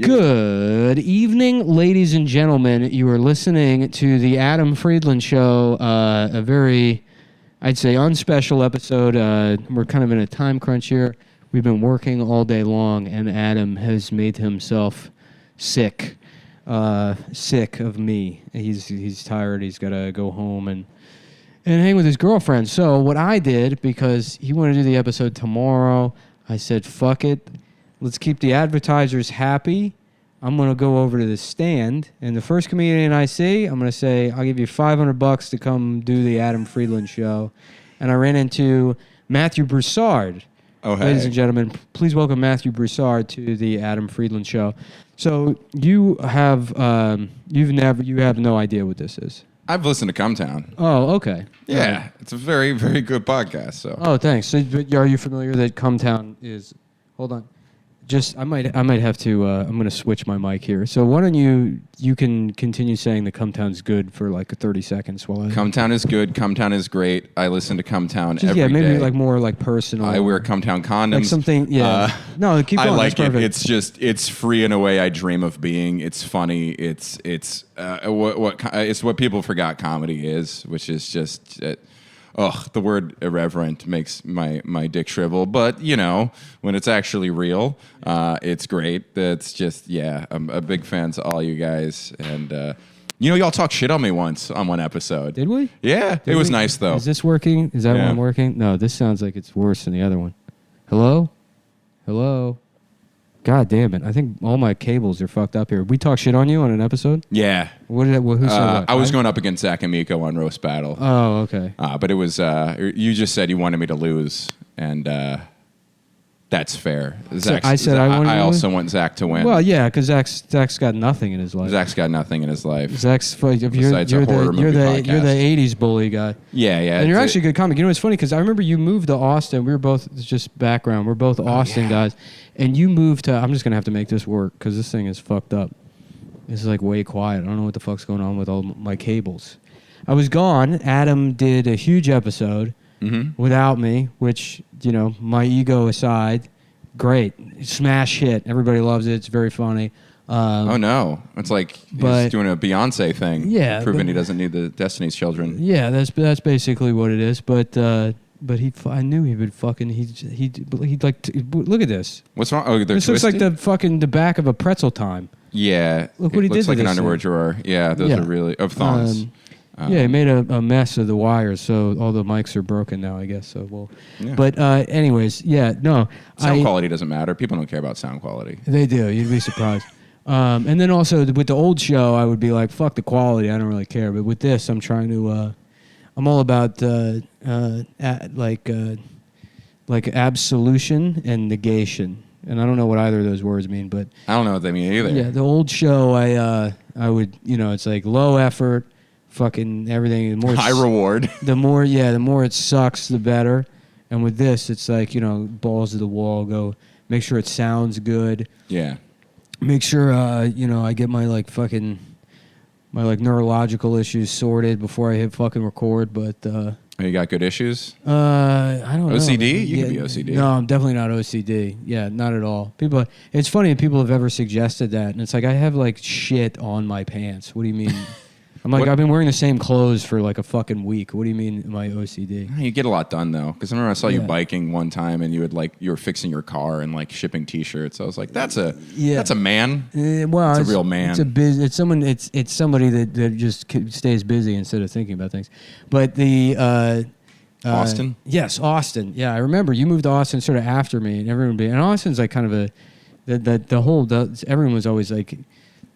Good evening, ladies and gentlemen. You are listening to the Adam Friedland Show, a very, I'd say, unspecial episode. We're kind of in a time crunch here. We've been working all day long, and Adam has made himself sick of me. He's tired. He's got to go home and hang with his girlfriend. So what I did, because he wanted to do the episode tomorrow, I said, fuck it. Let's keep the advertisers happy. I'm going to go over to the stand, and the first comedian I see, I'm going to say, I'll give you $500 to come do the Adam Friedland Show. And I ran into Mathew Broussard. Oh, hey. Ladies and gentlemen, please welcome Mathew Broussard to the Adam Friedland Show. So you have you have no idea what this is. I've listened to Cum Town. Oh, okay. Yeah, it's a very, very good podcast. So. Oh, thanks. So, are you familiar that Cum Town is? Hold on. I might have to. I'm going to switch my mic here. So why don't you can continue saying that Cum Town's good for like 30 seconds while I. Cum Town is good. Cum Town is great. I listen to Cum Town every day. Yeah, maybe like more like personal. I wear Cum Town condoms. Like something. Yeah. No, keep going. I like it. It's free in a way I dream of being. It's funny. It's what people forgot comedy is, which is just. The word irreverent makes my dick shrivel. But, when it's actually real, it's great. That's just, I'm a big fan to all you guys. And, y'all talked shit on me once on one episode. Did we? Yeah, it was nice, though. Is this working? Is that one working? No, this sounds like it's worse than the other one. Hello? God damn it. I think all my cables are fucked up here. We talk shit on you on an episode? Yeah. Who said what? I was going up against Zach and Miko on Roast Battle. Oh, okay. But it was, you just said you wanted me to lose, and that's fair. I also want Zach to win. Well, yeah, because Zach's got nothing in his life. Zach's got nothing in his life. You're the 80s bully guy. Yeah. And you're actually a good comic. You know, it's funny because I remember you moved to Austin. We were both, just background, we're both Austin guys. And you moved to, I'm just going to have to make this work because this thing is fucked up. This is like way quiet. I don't know what the fuck's going on with all my cables. I was gone. Adam did a huge episode without me, which, my ego aside, great. Smash hit. Everybody loves it. It's very funny. Oh, no. It's like he's doing a Beyonce thing. Yeah. Proving he doesn't need the Destiny's Children. Yeah, that's basically what it is. But I knew he would fucking, he'd like, look at this. What's wrong? Oh, this looks like the back of a pretzel time. Yeah. Look what he did to this. Looks like an underwear drawer. Yeah, those are really, of thongs. He made a mess of the wires, so all the mics are broken now, I guess. So But anyways, no. Sound quality doesn't matter. People don't care about sound quality. They do. You'd be surprised. And then also with the old show, I would be like, fuck the quality. I don't really care. But with this, I'm trying to. I'm all about like absolution and negation. And I don't know what either of those words mean, but I don't know what they mean either. Yeah, the old show, I would, it's like low effort, fucking everything. The more high reward. The more it sucks, the better. And with this, it's like, balls to the wall. Go make sure it sounds good. Yeah. Make sure, I get my my neurological issues sorted before I hit fucking record. But you got good issues? I don't know. OCD? You can be OCD. No, I'm definitely not OCD. Yeah, not at all. It's funny if people have ever suggested that, and it's like I have like shit on my pants. What do you mean? I'm like, I've been wearing the same clothes for like a fucking week. What do you mean, am I OCD? You get a lot done though, because I remember I saw you biking one time, and you were fixing your car and like shipping T-shirts. I was like, that's a man. Well, it's a real man. It's somebody that just stays busy instead of thinking about things. But the Austin. Yes, Austin. Yeah, I remember you moved to Austin sort of after me, and and Austin's like kind of everyone was always like.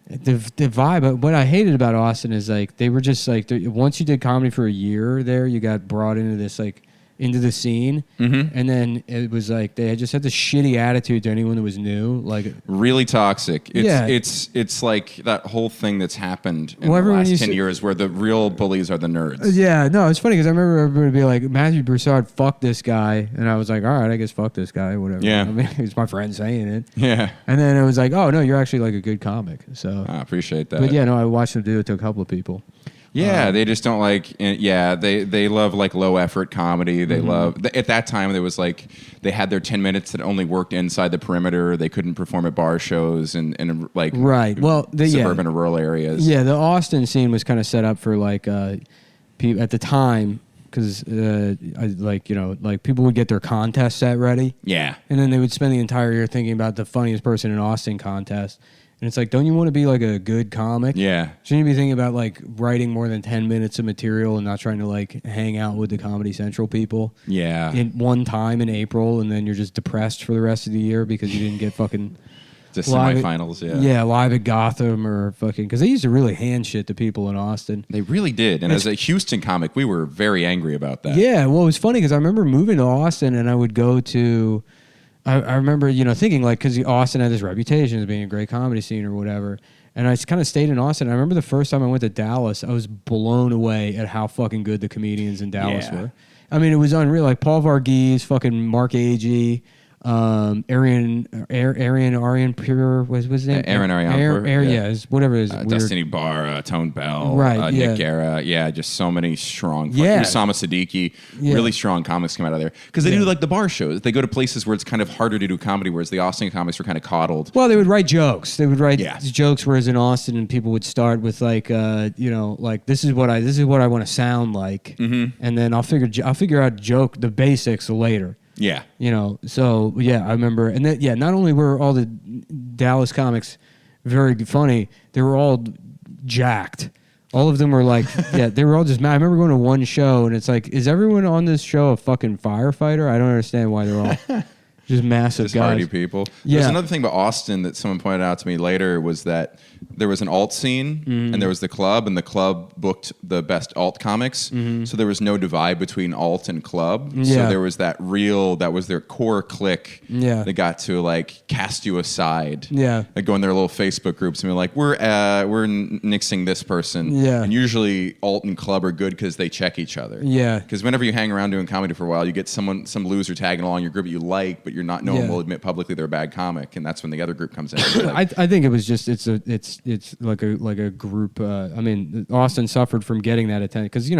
The vibe. What I hated about Austin is like they were just like once you did comedy for a year there, you got brought into this like into the scene, and then it was like they just had this shitty attitude to anyone that was new, like really toxic. It's like that whole thing that's happened in the last 10 years where the real bullies are the nerds. Yeah, no, it's funny because I remember everybody be like, Mathew Broussard, fuck this guy, and I was like, all right, I guess fuck this guy, whatever. Yeah, I mean, it's my friend saying it. Yeah, and then it was like, oh no, you're actually like a good comic. So I appreciate that. But yeah, no, I watched him do it to a couple of people. Yeah, they just don't like. Yeah, they love like low effort comedy. They love at that time there was like they had their 10 minutes that only worked inside the perimeter. They couldn't perform at bar shows and like right. Well, suburban or rural areas. Yeah, the Austin scene was kind of set up for like at the time because like people would get their contest set ready. Yeah, and then they would spend the entire year thinking about the funniest person in Austin contest. And it's like, don't you want to be like a good comic? Yeah. Shouldn't you be thinking about like writing more than 10 minutes of material and not trying to like hang out with the Comedy Central people? Yeah. In one time in April, and then you're just depressed for the rest of the year because you didn't get fucking the semifinals. Yeah, live at Gotham or fucking because they used to really hand shit to people in Austin. They really did. And as a Houston comic, we were very angry about that. Yeah. Well, it was funny because I remember moving to Austin and I would go to. I remember, thinking like, because Austin had this reputation as being a great comedy scene or whatever. And I kind of stayed in Austin. I remember the first time I went to Dallas, I was blown away at how fucking good the comedians in Dallas were. I mean, it was unreal. Like Paul Varghese, fucking Mark Agee, Arian Pure was his name? Aaron Arian. Yeah, whatever it is. Destiny Barr, Tone Bell, right, Nick Guerra. Yeah, just so many strong. Usama Siddiqui. Really strong comics come out of there because they do like the bar shows. They go to places where it's kind of harder to do comedy, whereas the Austin comics were kind of coddled. Well, they would write jokes. They would write jokes, whereas in Austin, and people would start with like, like this is what I want to sound like, and then I'll figure out the basics later. Yeah. So I remember, and then, not only were all the Dallas comics very funny, they were all jacked. All of them were like, they were all just mad. I remember going to one show, and it's like, is everyone on this show a fucking firefighter? I don't understand why they're all just massive just guys. hardy people. Yeah. There's another thing about Austin that someone pointed out to me later was that there was an alt scene and there was the club, and the club booked the best alt comics. So there was no divide between alt and club. So there was that was their core clique that got to like cast you aside. Yeah. Like go in their little Facebook groups and be like, we're nixing this person. Yeah. And usually alt and club are good because they check each other. Yeah. Because whenever you hang around doing comedy for a while, you get some loser tagging along your group that you like, but no one will admit publicly they're a bad comic, and that's when the other group comes in. Like, I think it was just it's like a group. I mean, Austin suffered from getting that attention because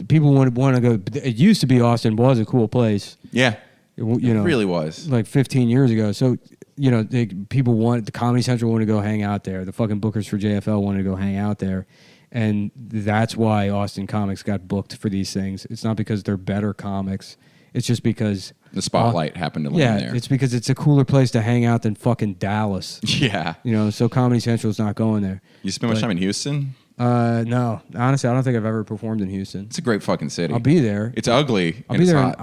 people want to go. It used to be Austin was a cool place. Yeah, it really was like 15 years ago. So the Comedy Central wanted to go hang out there. The fucking bookers for JFL wanted to go hang out there. And that's why Austin comics got booked for these things. It's not because they're better comics. It's just because the spotlight happened to land there. Yeah, it's because it's a cooler place to hang out than fucking Dallas. Yeah. So Comedy Central's not going there. You spend much time in Houston? No. Honestly, I don't think I've ever performed in Houston. It's a great fucking city. I'll be there. It's ugly. I'll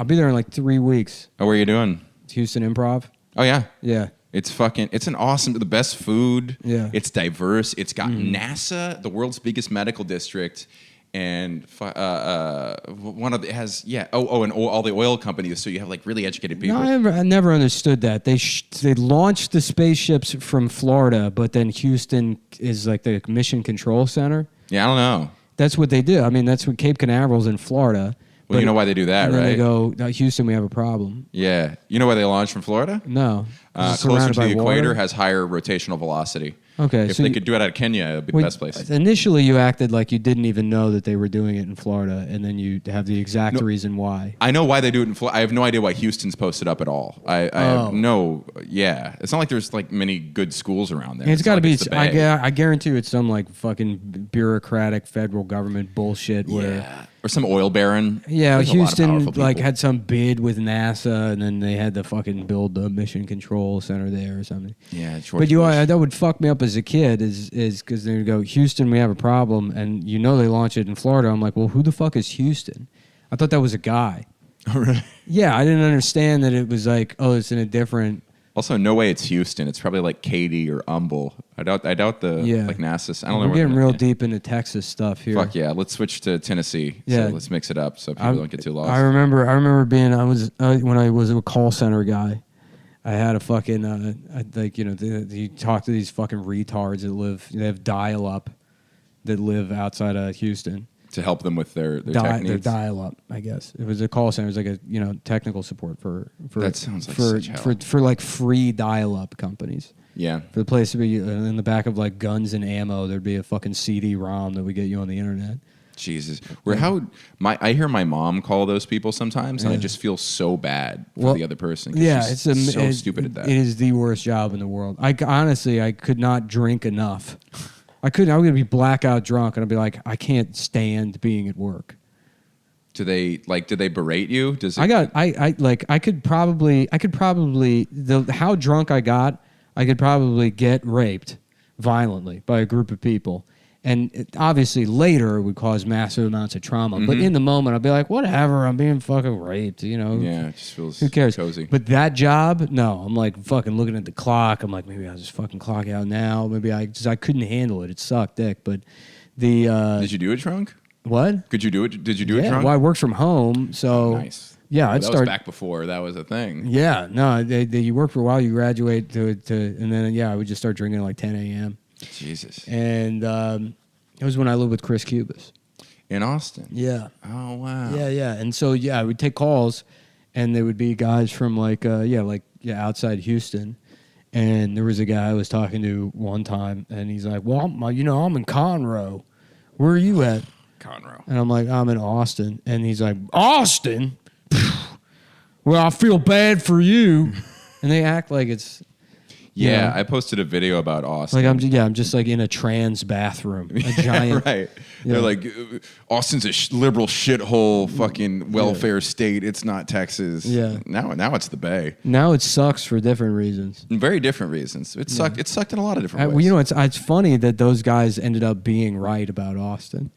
be there in like 3 weeks. Oh, where are you doing? Houston Improv. Oh, yeah? Yeah. It's an awesome, the best food. Yeah. It's diverse. It's got NASA, the world's biggest medical district. And one of it has and all the oil companies. So you have like really educated people. No, I never understood that. They launched the spaceships from Florida, but then Houston is like the mission control center. Yeah, I don't know. That's what they do. I mean, that's what Cape Canaveral's in Florida. Well, you know why they do that, and then right? They go, Houston, we have a problem. Yeah. You know why they launched from Florida? No. Closer to the equator has higher rotational velocity. Okay. If they could do it out of Kenya, it would be the best place. Initially, you acted like you didn't even know that they were doing it in Florida, and then you have the exact reason why. I know why they do it in Florida. I have no idea why Houston's posted up at all. I have no, it's not like there's like many good schools around there. It's got to be, I guarantee you it's some like fucking bureaucratic federal government bullshit where... Or some oil baron. Yeah, Houston like had some bid with NASA, and then they had to fucking build the mission control center there or something. Yeah, but that would fuck me up as a kid is because they would go, Houston, we have a problem, and they launch it in Florida. I'm like, well, who the fuck is Houston? I thought that was a guy. Oh, really? Yeah, I didn't understand that it was like, it's in a different. Also, no way it's Houston. It's probably like Katy or Humble. I doubt the like NASA. I don't know. We're getting real deep into Texas stuff here. Fuck yeah! Let's switch to Tennessee. Yeah, so let's mix it up so people don't get too lost. I remember being when I was a call center guy. I had a fucking you talk to these fucking retards that have dial up that live outside of Houston. to help them with their tech their needs. dial-up, I guess. It was a call center. It was like a technical support for that sounds like such hell. for like free dial-up companies. Yeah. For the place to be in the back of like guns and ammo, there'd be a fucking CD-ROM that would get you on the internet. Jesus. I hear my mom call those people sometimes, and I just feel so bad for the other person. Yeah, she's it's stupid at that. It is the worst job in the world. I could not drink enough. I would be blackout drunk, and I'd be like, I can't stand being at work. Did they berate you? I could probably how drunk I got, I could probably get raped violently by a group of people. And obviously later it would cause massive amounts of trauma. Mm-hmm. But in the moment, I'd be like, whatever, I'm being fucking raped, you know? Yeah, it just feels who cares? cozy. But that job, no. I'm like fucking looking at the clock. I'm like, maybe I'll just fucking clock out now. Maybe I couldn't handle it. It sucked dick. But the... Did you do it drunk? What? Could you do it? Did you do it drunk? Well, I worked from home, so... Nice. Yeah, that was back before that was a thing. Yeah, no, you work for a while, you graduate and then, I would just start drinking at like 10 a.m. Jesus. And... it was when I lived with Chris Cubis. In Austin? Yeah. Oh, wow. Yeah. And so, I would take calls, and there would be guys from, outside Houston. And there was a guy I was talking to one time, and he's like, well, I'm in Conroe. Where are you at? Conroe. And I'm like, I'm in Austin. And he's like, Austin? Well, I feel bad for you. And they act like it's... Yeah, I posted a video about Austin. Like I'm just like in a trans bathroom, a giant. Right. They're like, Austin's a liberal shithole, fucking welfare state. It's not Texas. Yeah. Now it's the Bay. Now it sucks for different reasons. Very different reasons. It sucked. It sucked in a lot of different ways. Well, it's funny that those guys ended up being right about Austin.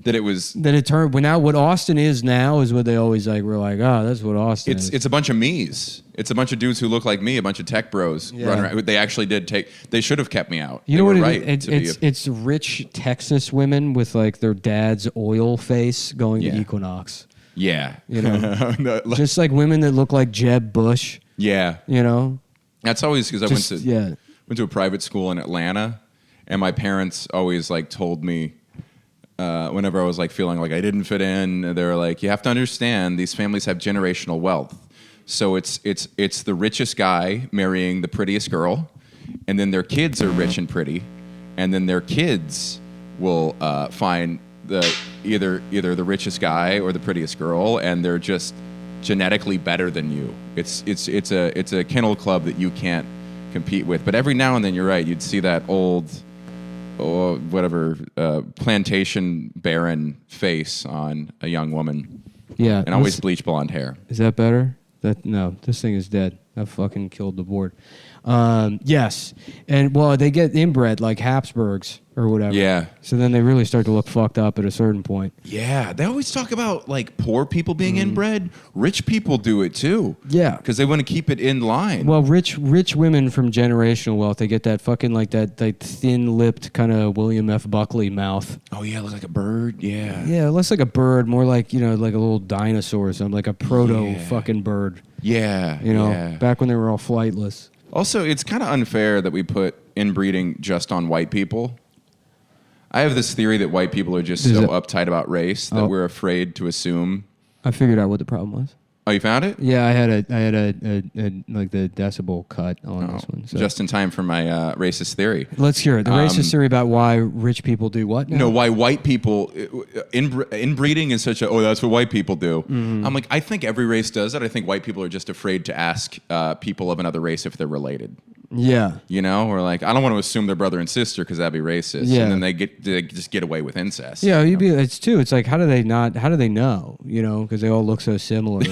That it turned. Well, now what Austin is now is what they always were like. Oh, that's what Austin is. It's a bunch of me's. It's a bunch of dudes who look like me, a bunch of tech bros running around. They actually did they should have kept me out. You know what it's rich Texas women with like their dad's oil face going to Equinox. Yeah. You know, just like women that look like Jeb Bush. Yeah. You know, that's always because I went to a private school in Atlanta, and my parents always told me. Whenever I was feeling like I didn't fit in, they were like, you have to understand these families have generational wealth. So it's the richest guy marrying the prettiest girl, and then their kids are rich and pretty, and then their kids will find either the richest guy or the prettiest girl, and they're just genetically better than you. It's a kennel club that you can't compete with. But every now and then, you're right, you'd see that old. Or whatever, plantation baron face on a young woman. Yeah. And always bleach blonde hair. Is that better? No, this thing is dead. I fucking killed the board. Yes. And, they get inbred like Habsburgs or whatever. Yeah. So then they really start to look fucked up at a certain point. Yeah. They always talk about, poor people being inbred. Rich people do it, too. Yeah. Because they want to keep it in line. Well, rich women from generational wealth, they get that fucking, that thin-lipped kind of William F. Buckley mouth. Oh, yeah, look like a bird? Yeah. Yeah, less like a bird, more like, like a little dinosaur or something, like a proto-fucking bird. Yeah. Back when they were all flightless. Also, it's kind of unfair that we put inbreeding just on white people. I have this theory that white people are just uptight about race that we're afraid to assume. I figured out what the problem was. Oh, you found it? Yeah, I had a the decibel cut on this one. So. Just in time for my racist theory. Let's hear it. The racist theory about why rich people do what now? No, why white people inbreeding is such a that's what white people do. Mm-hmm. I'm like, I think every race does it. I think white people are just afraid to ask people of another race if they're related. Yeah. We're like, I don't want to assume they're brother and sister because that'd be racist. Yeah. And then they just get away with incest. Yeah, it's like, how do they know? Because they all look so similar.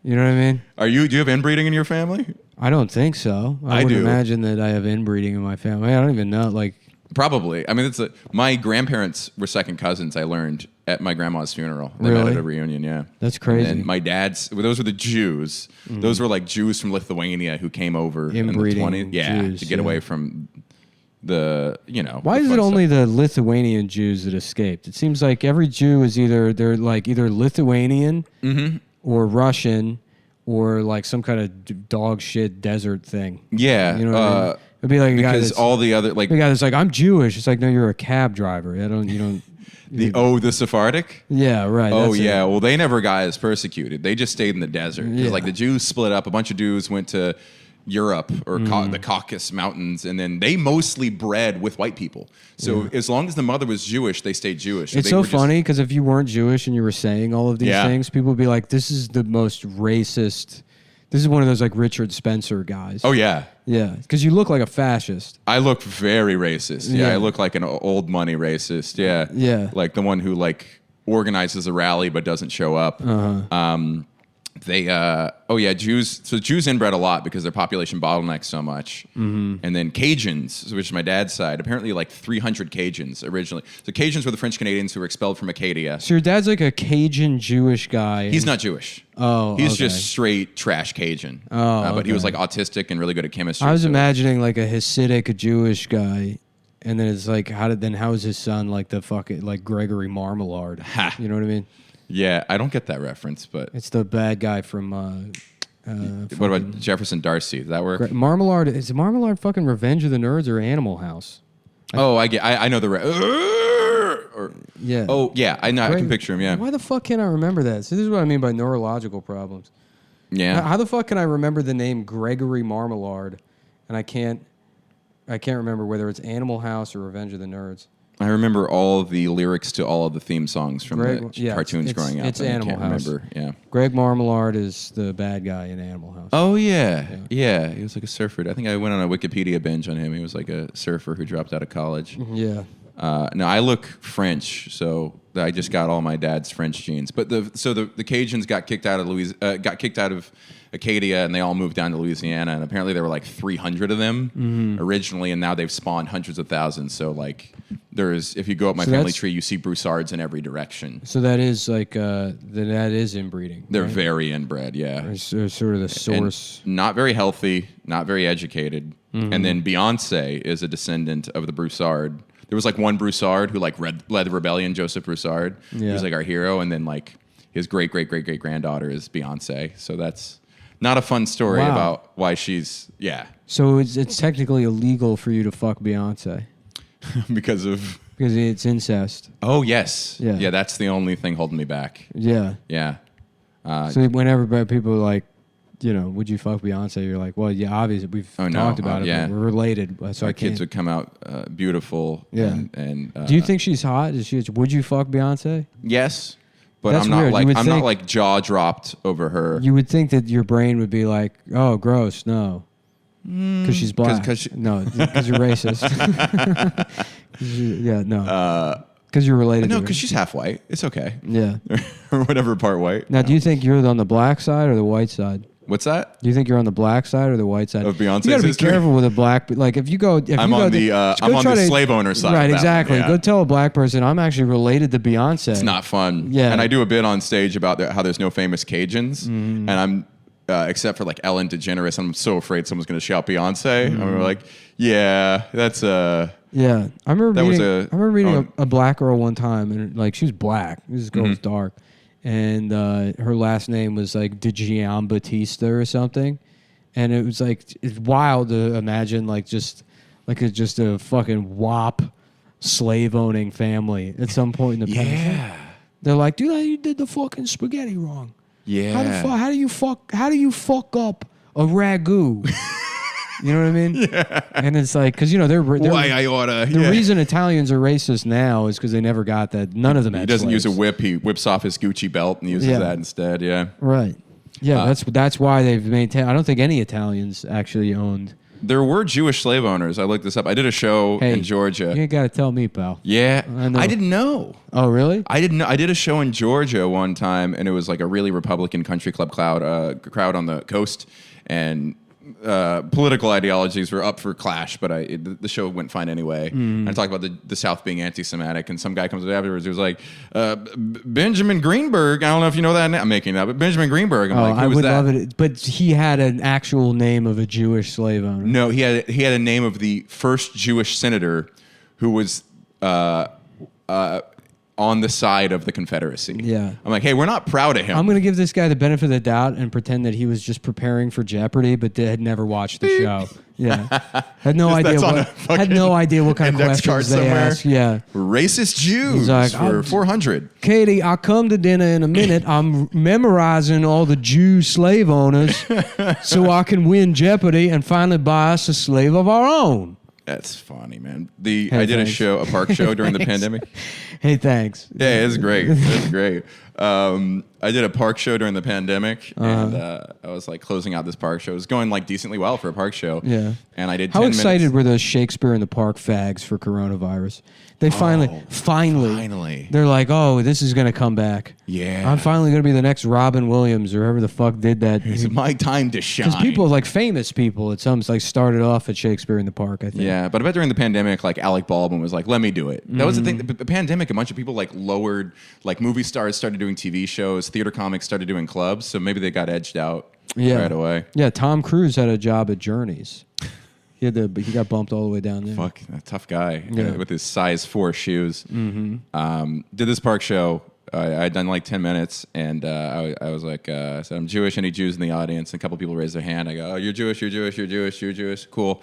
You know what I mean? Do you have inbreeding in your family? I don't think so. I wouldn't imagine that I have inbreeding in my family. I don't even know. Probably. I mean, my grandparents were second cousins. I learned at my grandma's funeral. They met at a reunion. Yeah, that's crazy. And my dad's. Those were the Jews. Mm-hmm. Those were Jews from Lithuania who came over in the 20s. Yeah, Jews, to get away from the. Why is it only the Lithuanian Jews that escaped? It seems like every Jew is either Lithuanian or Russian or some kind of dog shit desert thing. Yeah, you know what I mean? It'd be like because all the other the guy that's like, I'm Jewish. It's like, no, you're a cab driver. You don't The Sephardic? Yeah, right. Oh, that's it. yeah. Well, they never got as persecuted. They just stayed in the desert. 'Cause, Yeah. like, the Jews split up. A bunch of Jews went to Europe or the Caucasus Mountains, and then they mostly bred with white people. So as long as the mother was Jewish, they stayed Jewish. It's so funny because if you weren't Jewish and you were saying all of these things, people would be like, this is the most racist. This is one of those like Richard Spencer guys. Oh, yeah. Yeah, because you look like a fascist. I look very racist. Yeah, Yeah. I look like an old money racist. Yeah. Yeah. Like the one who like organizes a rally but doesn't show up. Jews inbred a lot because their population bottlenecked so much. And then Cajuns, which is my dad's side, apparently like 300 Cajuns originally. So Cajuns were the French Canadians who were expelled from Acadia. So your dad's like a Cajun Jewish guy. He's not Jewish. Oh, he's okay. just straight trash Cajun. But he was like autistic and really good at chemistry. I was imagining like a Hasidic Jewish guy, and then it's like, how is his son like the fucking like Gregory Marmalade? Ha. You know what I mean? Yeah, I don't get that reference, but It's the bad guy from. what about Jefferson Darcy? Does that work? Marmalade? Is Marmalade fucking Revenge of the Nerds or Animal House? I know the. Yeah. Oh yeah, I know. I can picture him. Yeah. Why the fuck can't I remember that? So this is what I mean by neurological problems. Yeah. How the fuck can I remember the name Gregory Marmalade, and I can't remember whether it's Animal House or Revenge of the Nerds. I remember all the lyrics to all of the theme songs from the cartoons growing up. It's but Animal I can't House. remember. Yeah. Greg Marmalade is the bad guy in Animal House. Oh yeah. He was like a surfer. I think I went on a Wikipedia binge on him. He was like a surfer who dropped out of college. Yeah. No, I look French, so I just got all my dad's French genes. But the Cajuns got kicked out of Acadia, and they all moved down to Louisiana. And apparently there were like 300 of them originally, and now they've spawned hundreds of thousands. So like, if you go up my family tree, you see Broussards in every direction. So that is like that is inbreeding. They're right? very inbred, yeah. They're sort of the source. And not very healthy, not very educated. And then Beyonce is a descendant of the Broussard. There was like one Broussard who like led the rebellion, Joseph Broussard. He was like our hero, and then like his great granddaughter is Beyonce. So that's not a fun story about why she's So it's technically illegal for you to fuck Beyonce because it's incest. Oh yes, Yeah. That's the only thing holding me back. Yeah. Yeah. So whenever people are like, would you fuck Beyonce? You're like, well, yeah, obviously we've talked about it. Yeah. But we're related, so My kids would come out beautiful. Yeah. And do you think she's hot? Would you fuck Beyonce? Yes, but That's I'm not weird. I'm not like jaw dropped over her. You would think that your brain would be like, oh, gross, no. Because she's black. No, because you're racist. No. Because you're related to No, her. because she's half white. It's okay. Yeah. Or whatever part white. Now, do you think you're on the black side or the white side? What's that? Do you think you're on the black side or the white side? Of Beyonce's You gotta be history? careful with a black. Like if you go, I'm on the slave owner side. Right, of that exactly. one, yeah. Go tell a black person I'm actually related to Beyonce. It's not fun. Yeah. And I do a bit on stage about how there's no famous Cajuns, and I'm except for like Ellen DeGeneres, I'm so afraid someone's going to shout Beyonce. And we're like, yeah, that's Yeah, I remember reading a a black girl one time, and like she was black. This girl was dark, and her last name was like Giambattista or something, and it was like it's wild to imagine like just a fucking WAP slave owning family at some point in the past. Yeah. They're like, dude, you did the fucking spaghetti wrong. Yeah. How do you fuck up a ragu? You know what I mean? Yeah. And it's like, because, they're why I oughta. The reason Italians are racist now is because they never got that. None of them had He doesn't slaves. use a whip. He whips off his Gucci belt and uses that instead. Yeah. Right. Yeah, that's why they've maintained. I don't think any Italians actually owned. There were Jewish slave owners. I looked this up. I did a show in Georgia. You got to tell me, pal. Yeah. I know. I didn't know. Oh, really? I didn't know. I did a show in Georgia one time, and it was like a really Republican country club crowd on the coast, and political ideologies were up for clash, but the show went fine anyway. And I talked about the South being anti-Semitic, and some guy comes up afterwards who was like, Benjamin Greenberg. I don't know if you know that name. I'm making that, but Benjamin Greenberg. I'm like, who I was would that? love it. But he had an actual name of a Jewish slave owner. No, he had a name of the first Jewish senator who was on on the side of the Confederacy. Yeah. I'm like, hey, we're not proud of him. I'm going to give this guy the benefit of the doubt and pretend that he was just preparing for Jeopardy, but had never watched the show. Yeah. Had no idea what kind of questions they ask. Yeah. Racist Jews like, for 400. Katie, I'll come to dinner in a minute. I'm memorizing all the Jew slave owners so I can win Jeopardy and finally buy us a slave of our own. That's funny, man. I did a park show during the pandemic. Hey, thanks. Yeah, it's great. It's great. I did a park show during the pandemic, and I was like closing out this park show. It was going like decently well for a park show. Yeah. And I did. How 10 excited minutes. were those Shakespeare in the Park fags for coronavirus? They finally, they're like, oh, this is gonna come back. Yeah. I'm finally gonna be the next Robin Williams or whoever the fuck did that. It's my time to shine. Because people, like famous people, like started off at Shakespeare in the Park, I think. Yeah, but I bet during the pandemic, like Alec Baldwin was like, "Let me do it." That was the thing. The pandemic, a bunch of people like lowered, like movie stars started doing TV shows, theater comics started doing clubs, so maybe they got edged out right away. Yeah, Tom Cruise had a job at Journeys. He got bumped all the way down there. Fuck, a tough guy with his size 4 shoes. Mm-hmm. Did this park show. I'd done like 10 minutes, and I was like, I said, I'm Jewish. Any Jews in the audience? And a couple people raised their hand. I go, oh, you're Jewish, you're Jewish, you're Jewish, you're Jewish. Cool.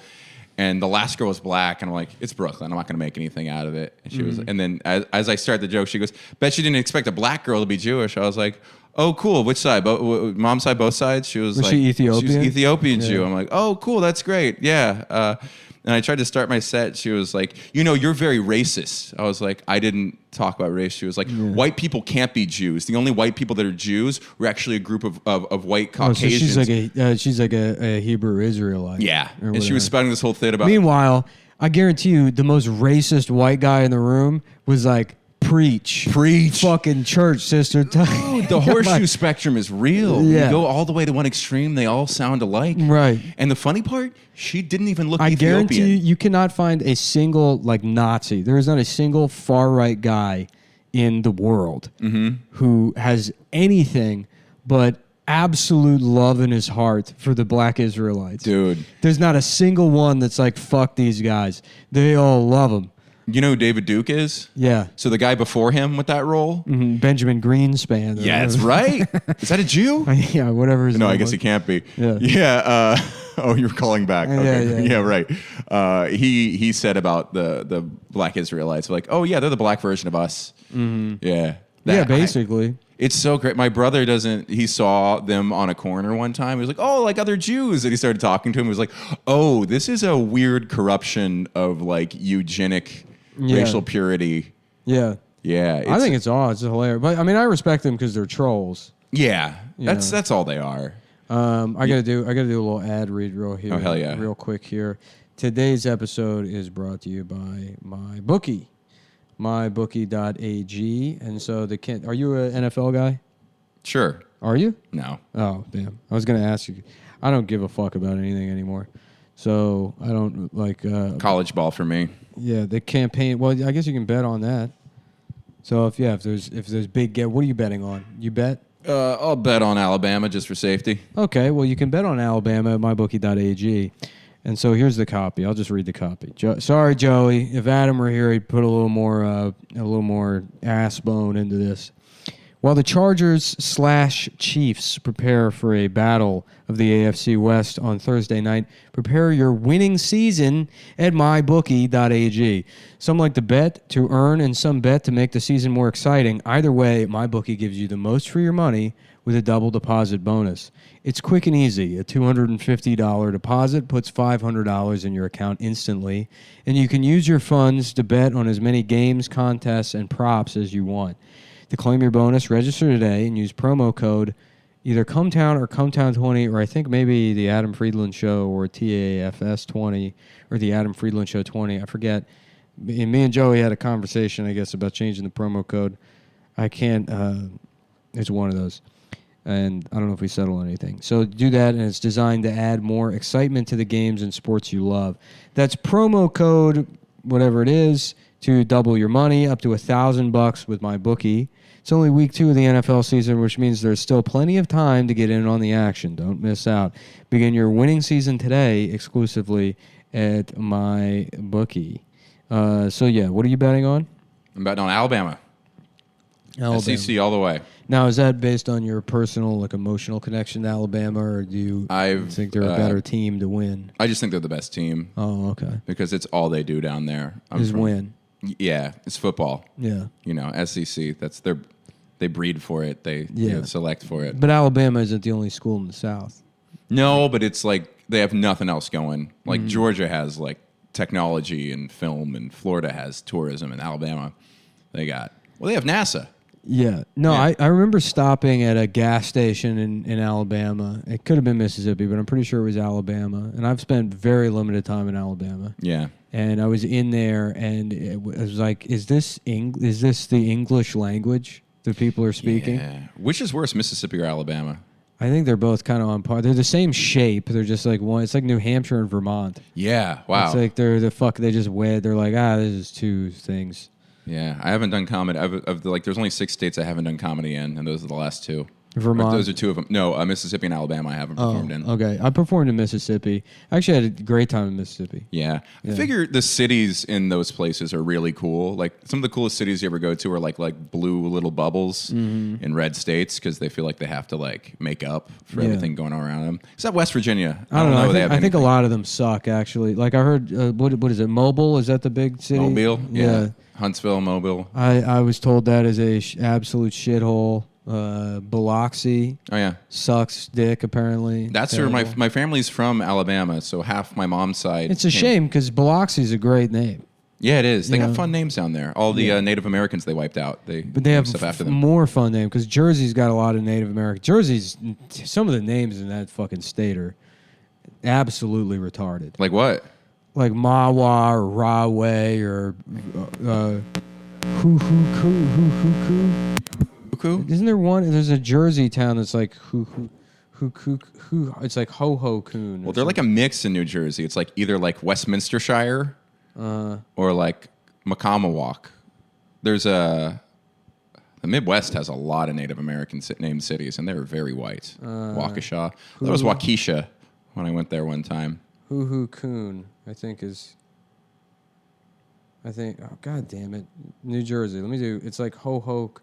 And the last girl was black, and I'm like, it's Brooklyn. I'm not going to make anything out of it. And she was, and then as I started the joke, she goes, bet you didn't expect a black girl to be Jewish. I was like, oh, cool. Which side? Mom's side, both sides? She was like, she Ethiopian? She was Ethiopian Jew. I'm like, oh, cool. That's great. Yeah. And I tried to start my set. She was like, you're very racist. I was like, I didn't talk about race. She was like, white people can't be Jews. The only white people that are Jews were actually a group of white Caucasians. So she's like a Hebrew Israelite. Yeah. And she was spouting this whole thing about... Meanwhile, I guarantee you the most racist white guy in the room was like, Preach. Fucking church, sister. Dude, the horseshoe spectrum is real. Yeah. You go all the way to one extreme, they all sound alike. Right. And the funny part, she didn't even look I Ethiopian. guarantee you cannot find a single like Nazi. There is not a single far-right guy in the world who has anything but absolute love in his heart for the black Israelites. Dude. There's not a single one that's like, fuck these guys. They all love them. You know who David Duke is? Yeah. So the guy before him with that role? Mm-hmm. Benjamin Greenspan. Yeah, that's right. Is that a Jew? Yeah, whatever his name No, I guess was. he can't be. Yeah. Oh, you're calling back. Okay. Yeah. Right. He said about the black Israelites, like, oh, yeah, they're the black version of us. Mm-hmm. Yeah. Basically. It's so great. My brother he saw them on a corner one time. He was like, oh, like other Jews. And he started talking to him. He was like, oh, this is a weird corruption of like eugenic racial purity. Yeah. Yeah. I think it's odd. It's hilarious. But I mean, I respect them because they're trolls. Yeah. That's all they are. I gotta do a little ad read Oh, hell yeah. real quick here. Today's episode is brought to you by MyBookie. MyBookie.ag. And so are you an NFL guy? Sure. Are you? No. Oh, damn. I was going to ask you. I don't give a fuck about anything anymore. So I don't like... college ball for me. Yeah, the campaign... Well, I guess you can bet on that. So if there's big... What are you betting on? You bet? I'll bet on Alabama just for safety. Okay, well, you can bet on Alabama at mybookie.ag. And so here's the copy. I'll just read the copy. Sorry, Joey. If Adam were here, he'd put a little more ass bone into this. While the Chargers/Chiefs prepare for a battle of the AFC West on Thursday night, prepare your winning season at mybookie.ag. Some like to bet to earn and some bet to make the season more exciting. Either way, MyBookie gives you the most for your money with a double deposit bonus. It's quick and easy. A $250 deposit puts $500 in your account instantly, and you can use your funds to bet on as many games, contests, and props as you want. To claim your bonus, register today and use promo code either CumTown or CumTown20, or I think maybe the Adam Friedland Show or TAFS20 or the Adam Friedland Show 20. I forget. Me and Joey had a conversation, I guess, about changing the promo code. I can't. It's one of those. And I don't know if we settle anything. So do that, and it's designed to add more excitement to the games and sports you love. That's promo code, whatever it is, to double your money, up to $1,000 with MyBookie. It's only week 2 of the NFL season, which means there's still plenty of time to get in on the action. Don't miss out. Begin your winning season today exclusively at MyBookie. So, yeah, what are you betting on? I'm betting on Alabama. Alabama. SEC all the way. Now, is that based on your personal, like, emotional connection to Alabama, or do you think they're a better team to win? I just think they're the best team. Oh, okay. Because it's all they do down there. Win. Yeah, it's football. Yeah. SEC. They breed for it. They select for it. But Alabama isn't the only school in the South. No, but it's like they have nothing else going. Like Georgia has like technology and film, and Florida has tourism, and Alabama they have NASA. Yeah. No, Yeah. I remember stopping at a gas station in Alabama. It could have been Mississippi, but I'm pretty sure it was Alabama. And I've spent very limited time in Alabama. Yeah. And I was in there, and it was like, is this the English language that people are speaking? Yeah. Which is worse, Mississippi or Alabama? I think they're both kind of on par. They're the same shape. They're just like one. It's like New Hampshire and Vermont. Yeah. Wow. It's like they just wed. They're like, this is two things. Yeah, I haven't done comedy. There's only 6 states I haven't done comedy in, and those are the last 2. Vermont. Those are 2 of them. No, Mississippi and Alabama I haven't performed in. Okay, I performed in Mississippi. I actually had a great time in Mississippi. Yeah. I figure the cities in those places are really cool. Like some of the coolest cities you ever go to are like blue little bubbles in red states because they feel like they have to like make up for everything going on around them. Except West Virginia. I don't know. I think a lot of them suck actually. Like I heard, what is it? Mobile? Is that the big city? Mobile. Yeah. Huntsville, Mobile. I was told that is a absolute shithole. Biloxi. Oh yeah, sucks dick apparently. That's where my family's from, Alabama. So half my mom's side. It's a shame because Biloxi is a great name. Yeah, it is. They got fun names down there. All the Native Americans they wiped out. But they have stuff after them. more fun names because Jersey's got a lot of Native American. Jersey's some of the names in that fucking state are absolutely retarded. Like what? Like Mawa or Rahway or Hoo. Isn't there one? There's a Jersey town that's like Hoo. It's like Ho Coon. Well, they're like a mix in New Jersey. It's like either like Westminstershire or like Macomawalk. The Midwest has a lot of Native American named cities, and they're very white. Waukesha. That was Waukesha when I went there one time. Hoo Coon, I think. Oh, God damn it. New Jersey. It's like Ho-Hoke,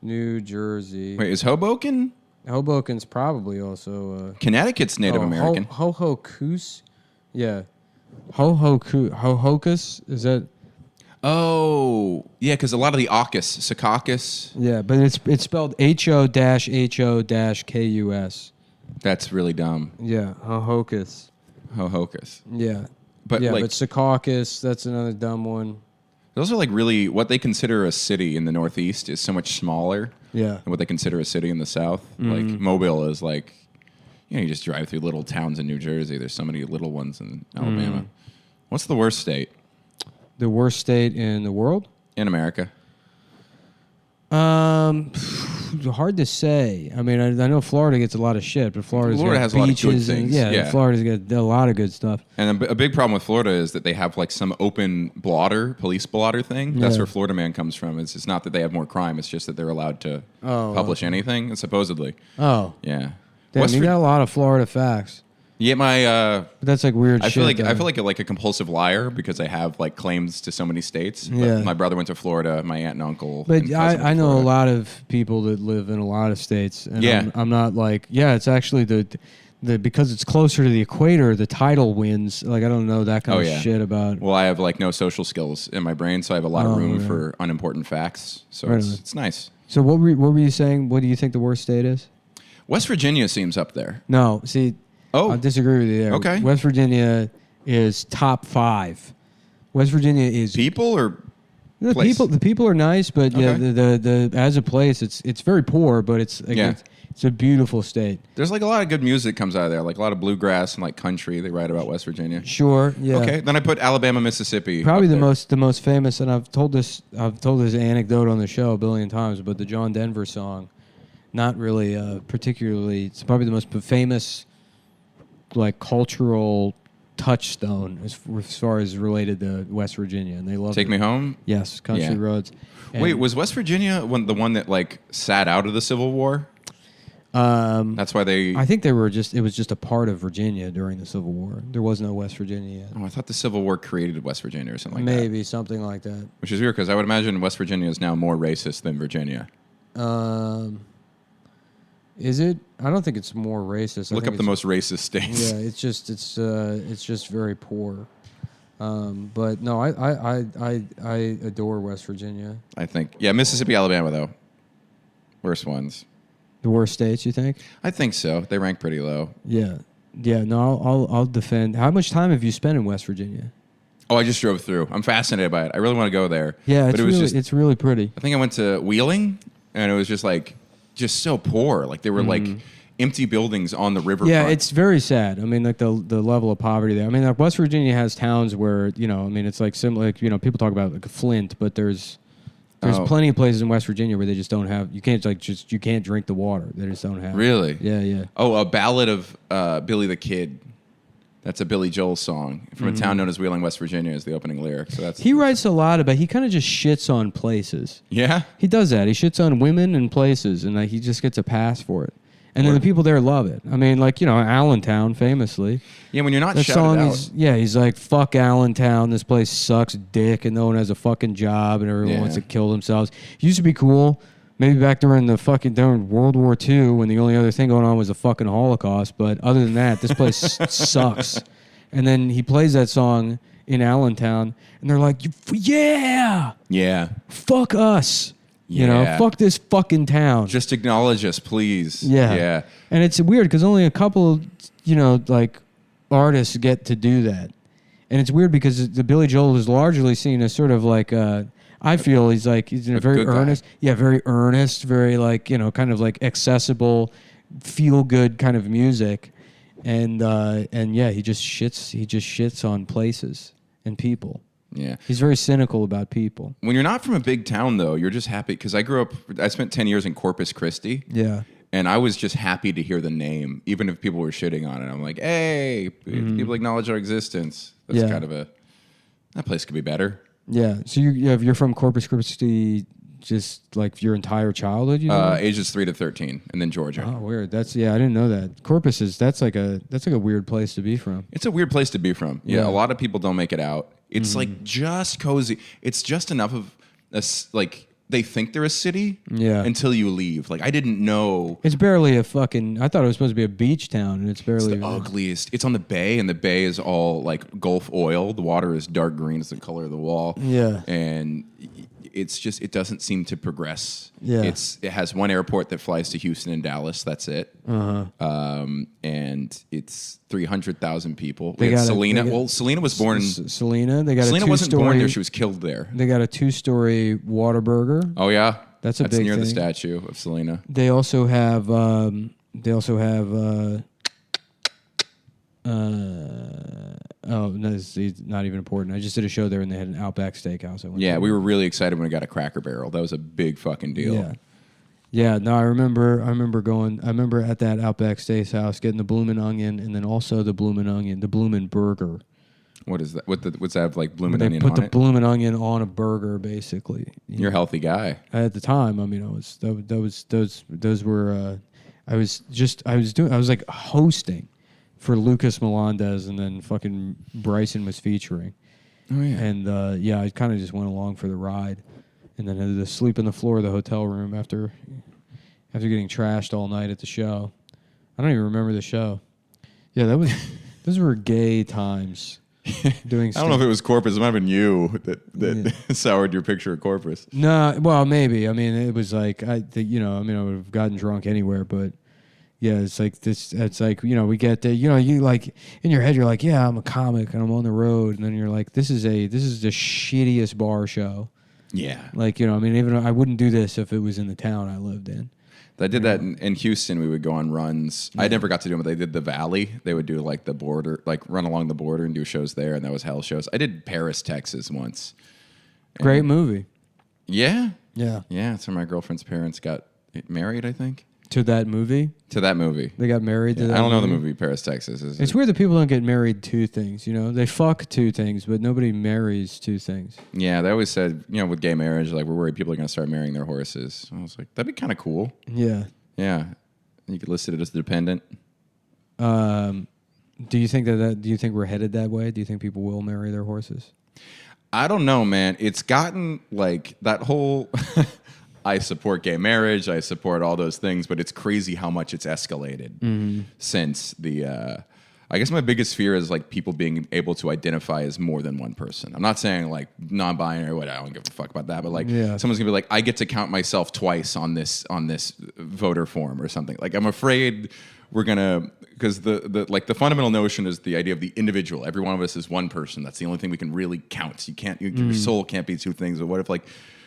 New Jersey. Wait, is Hoboken? Hoboken's probably also... Connecticut's Native American. Ho-Hokus? Yeah. Ho-Hokus? Is that... Oh, yeah, because a lot of the AUKUS, Secaucus. Yeah, but it's spelled Ho-Ho-Kus. That's really dumb. Yeah, Ho-Hokus. Ho-Hokus. Yeah. But Secaucus, that's another dumb one. Those are like really what they consider a city in the Northeast is so much smaller than what they consider a city in the South. Like Mobile is like, you just drive through little towns in New Jersey. There's so many little ones in Alabama. What's the worst state? The worst state in the world? In America. Hard to say. I mean, I know Florida gets a lot of shit, but Florida has a lot of good things. Florida's got a lot of good stuff. And a big problem with Florida is that they have like some open police blotter thing. That's where Florida Man comes from. It's not that they have more crime. It's just that they're allowed to publish anything, supposedly. Oh. Yeah. Damn, you got a lot of Florida facts. Yeah, but that's like weird shit. I feel like a compulsive liar because I have like claims to so many states. Yeah. My brother went to Florida, my aunt and uncle. But I know a lot of people that live in a lot of states. And I'm not like, it's actually the because it's closer to the equator, the title wins. Like, I don't know that kind of shit about. Well, I have like no social skills in my brain, so I have a lot of room for unimportant facts. So it's nice. So what were you saying? What do you think the worst state is? West Virginia seems up there. No, see. Oh. I disagree with you there. Okay. West Virginia is top 5. West Virginia is people or place? The people are nice, but the as a place it's very poor, but it's a beautiful state. There's like a lot of good music comes out of there, like a lot of bluegrass and like country. They write about West Virginia. Sure. Yeah. Okay. Then I put Alabama, Mississippi. Probably the most famous, and I've told this anecdote on the show a billion times, but the John Denver song, not really particularly. It's probably the most famous like cultural touchstone as far as related to West Virginia, and they love Take Me Home. Yes, Country Roads. And wait, was West Virginia the one that like sat out of the Civil War? That's why they. I think they were just. It was just a part of Virginia during the Civil War. There was no West Virginia yet. Oh, I thought the Civil War created West Virginia or something like that. Maybe something like that. Which is weird because I would imagine West Virginia is now more racist than Virginia. Is it? I don't think it's more racist. Look up the most racist states. Yeah, it's just very poor. But no, I adore West Virginia. I think. Yeah, Mississippi, Alabama, though. Worst ones. The worst states, you think? I think so. They rank pretty low. Yeah. Yeah, no, I'll defend. How much time have you spent in West Virginia? Oh, I just drove through. I'm fascinated by it. I really want to go there. Yeah, but it's really pretty. I think I went to Wheeling, and it was just so poor. Like, there were, empty buildings on the riverfront. Yeah, it's very sad. I mean, like the level of poverty there. I mean, like West Virginia has towns where, it's like similar, like, people talk about like Flint, but there's plenty of places in West Virginia where they just don't have, you can't drink the water. They just don't have. Really? Yeah, yeah. Oh, a ballad of Billy the Kid. That's a Billy Joel song from a town known as Wheeling, West Virginia is the opening lyric. So he writes a lot about, he kind of just shits on places. Yeah? He does that. He shits on women and places, and he just gets a pass for it. And then the people there love it. I mean, like, Allentown, famously. Yeah, when you're not that shouted song out. He's like, fuck Allentown. This place sucks dick, and no one has a fucking job, and everyone wants to kill themselves. It used to be cool. Maybe back during World War II, when the only other thing going on was the fucking Holocaust. But other than that, this place sucks. And then he plays that song in Allentown, and they're like, yeah, fuck us. Fuck this fucking town. Just acknowledge us, please. Yeah. And it's weird because only a couple, artists get to do that. And it's weird because the Billy Joel is largely seen as sort of like, I feel he's in a very earnest, very earnest, very kind of like accessible, feel good kind of music. And he just shits on places and people. Yeah. He's very cynical about people. When you're not from a big town, though, you're just happy. Because I spent 10 years in Corpus Christi. Yeah. And I was just happy to hear the name, even if people were shitting on it. I'm like, hey, people acknowledge our existence. That's kind of that place could be better. Yeah. So you're from Corpus Christi just like your entire childhood? Ages 3 to 13, and then Georgia. Oh, weird. I didn't know that. Corpus that's like a weird place to be from. It's a weird place to be from. Yeah. A lot of people don't make it out. It's like just cozy. It's just enough of they think they're a city until you leave. Like, I didn't know. It's barely I thought it was supposed to be a beach town, and it's barely. It's the ugliest. It's on the bay, and the bay is all like Gulf oil. The water is dark green. It's the color of the wall. Yeah. And it's just, it doesn't seem to progress. Yeah. It has one airport that flies to Houston and Dallas. That's it. And it's 300,000 people. Selena. Selena was born. Selena. Selena wasn't born there. She was killed there. They got a 2-story Whataburger. Oh yeah, that's big near thing. the statue of Selena. They also have. Oh, no, it's not even important. I just did a show there, and they had an Outback Steakhouse. We were really excited when we got a Cracker Barrel. That was a big fucking deal. Yeah. No, I remember going. I remember at that Outback Steakhouse getting the Bloomin' Onion, and then also the Bloomin' Burger. What is that? What's that like? Bloomin' Onion on it? They put the Bloomin' Onion on a burger, basically. You're a healthy guy. At the time, I mean, those were. I was like hosting for Lucas Melendez, and then fucking Bryson was featuring. Oh yeah. And I kind of just went along for the ride, and then had to sleep on the floor of the hotel room after getting trashed all night at the show. I don't even remember the show. Yeah, those were gay times. Doing I don't know if it was Corpus. It might have been you that soured your picture of Corpus. No, well, maybe. I mean, it was like I would have gotten drunk anywhere, but yeah, it's like this. It's like we get there. You like in your head, you're like, yeah, I'm a comic and I'm on the road, and then you're like, this is the shittiest bar show. Yeah, like even I wouldn't do this if it was in the town I lived in. I did that in Houston. We would go on runs. I never got to do them, but they did the Valley. They would do like the border, like run along the border and do shows there, and that was hell shows. I did Paris, Texas once. Great movie. Yeah. Yeah. Yeah, that's where my girlfriend's parents got married, I think. To that movie? To that movie. They got married to that I don't know movie? the movie Paris, Texas. It's weird that people don't get married to things, They fuck two things, but nobody marries two things. Yeah, they always said, with gay marriage, like, we're worried people are going to start marrying their horses. I was like, that'd be kind of cool. Yeah. Yeah. You could list it as dependent. Do you think do you think we're headed that way? Do you think people will marry their horses? I don't know, man. It's gotten like that whole I support gay marriage. I support all those things, but it's crazy how much it's escalated since the. I guess my biggest fear is like people being able to identify as more than one person. I'm not saying like non-binary or whatever. I don't give a fuck about that. But like someone's gonna be like, I get to count myself twice on this voter form or something. Like I'm afraid we're gonna, because the fundamental notion is the idea of the individual. Every one of us is one person. That's the only thing we can really count. You can't. Your soul can't be two things. But what if like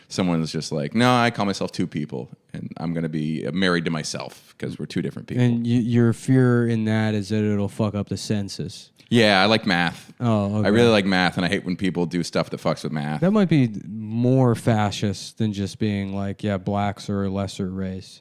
someone's just like, no, I call myself two people, and I'm going to be married to myself because we're two different people. And your fear in that is that it'll fuck up the census. Yeah, I like math. Oh, okay. I really like math, and I hate when people do stuff that fucks with math. That might be more fascist than just being like, yeah, blacks are a lesser race.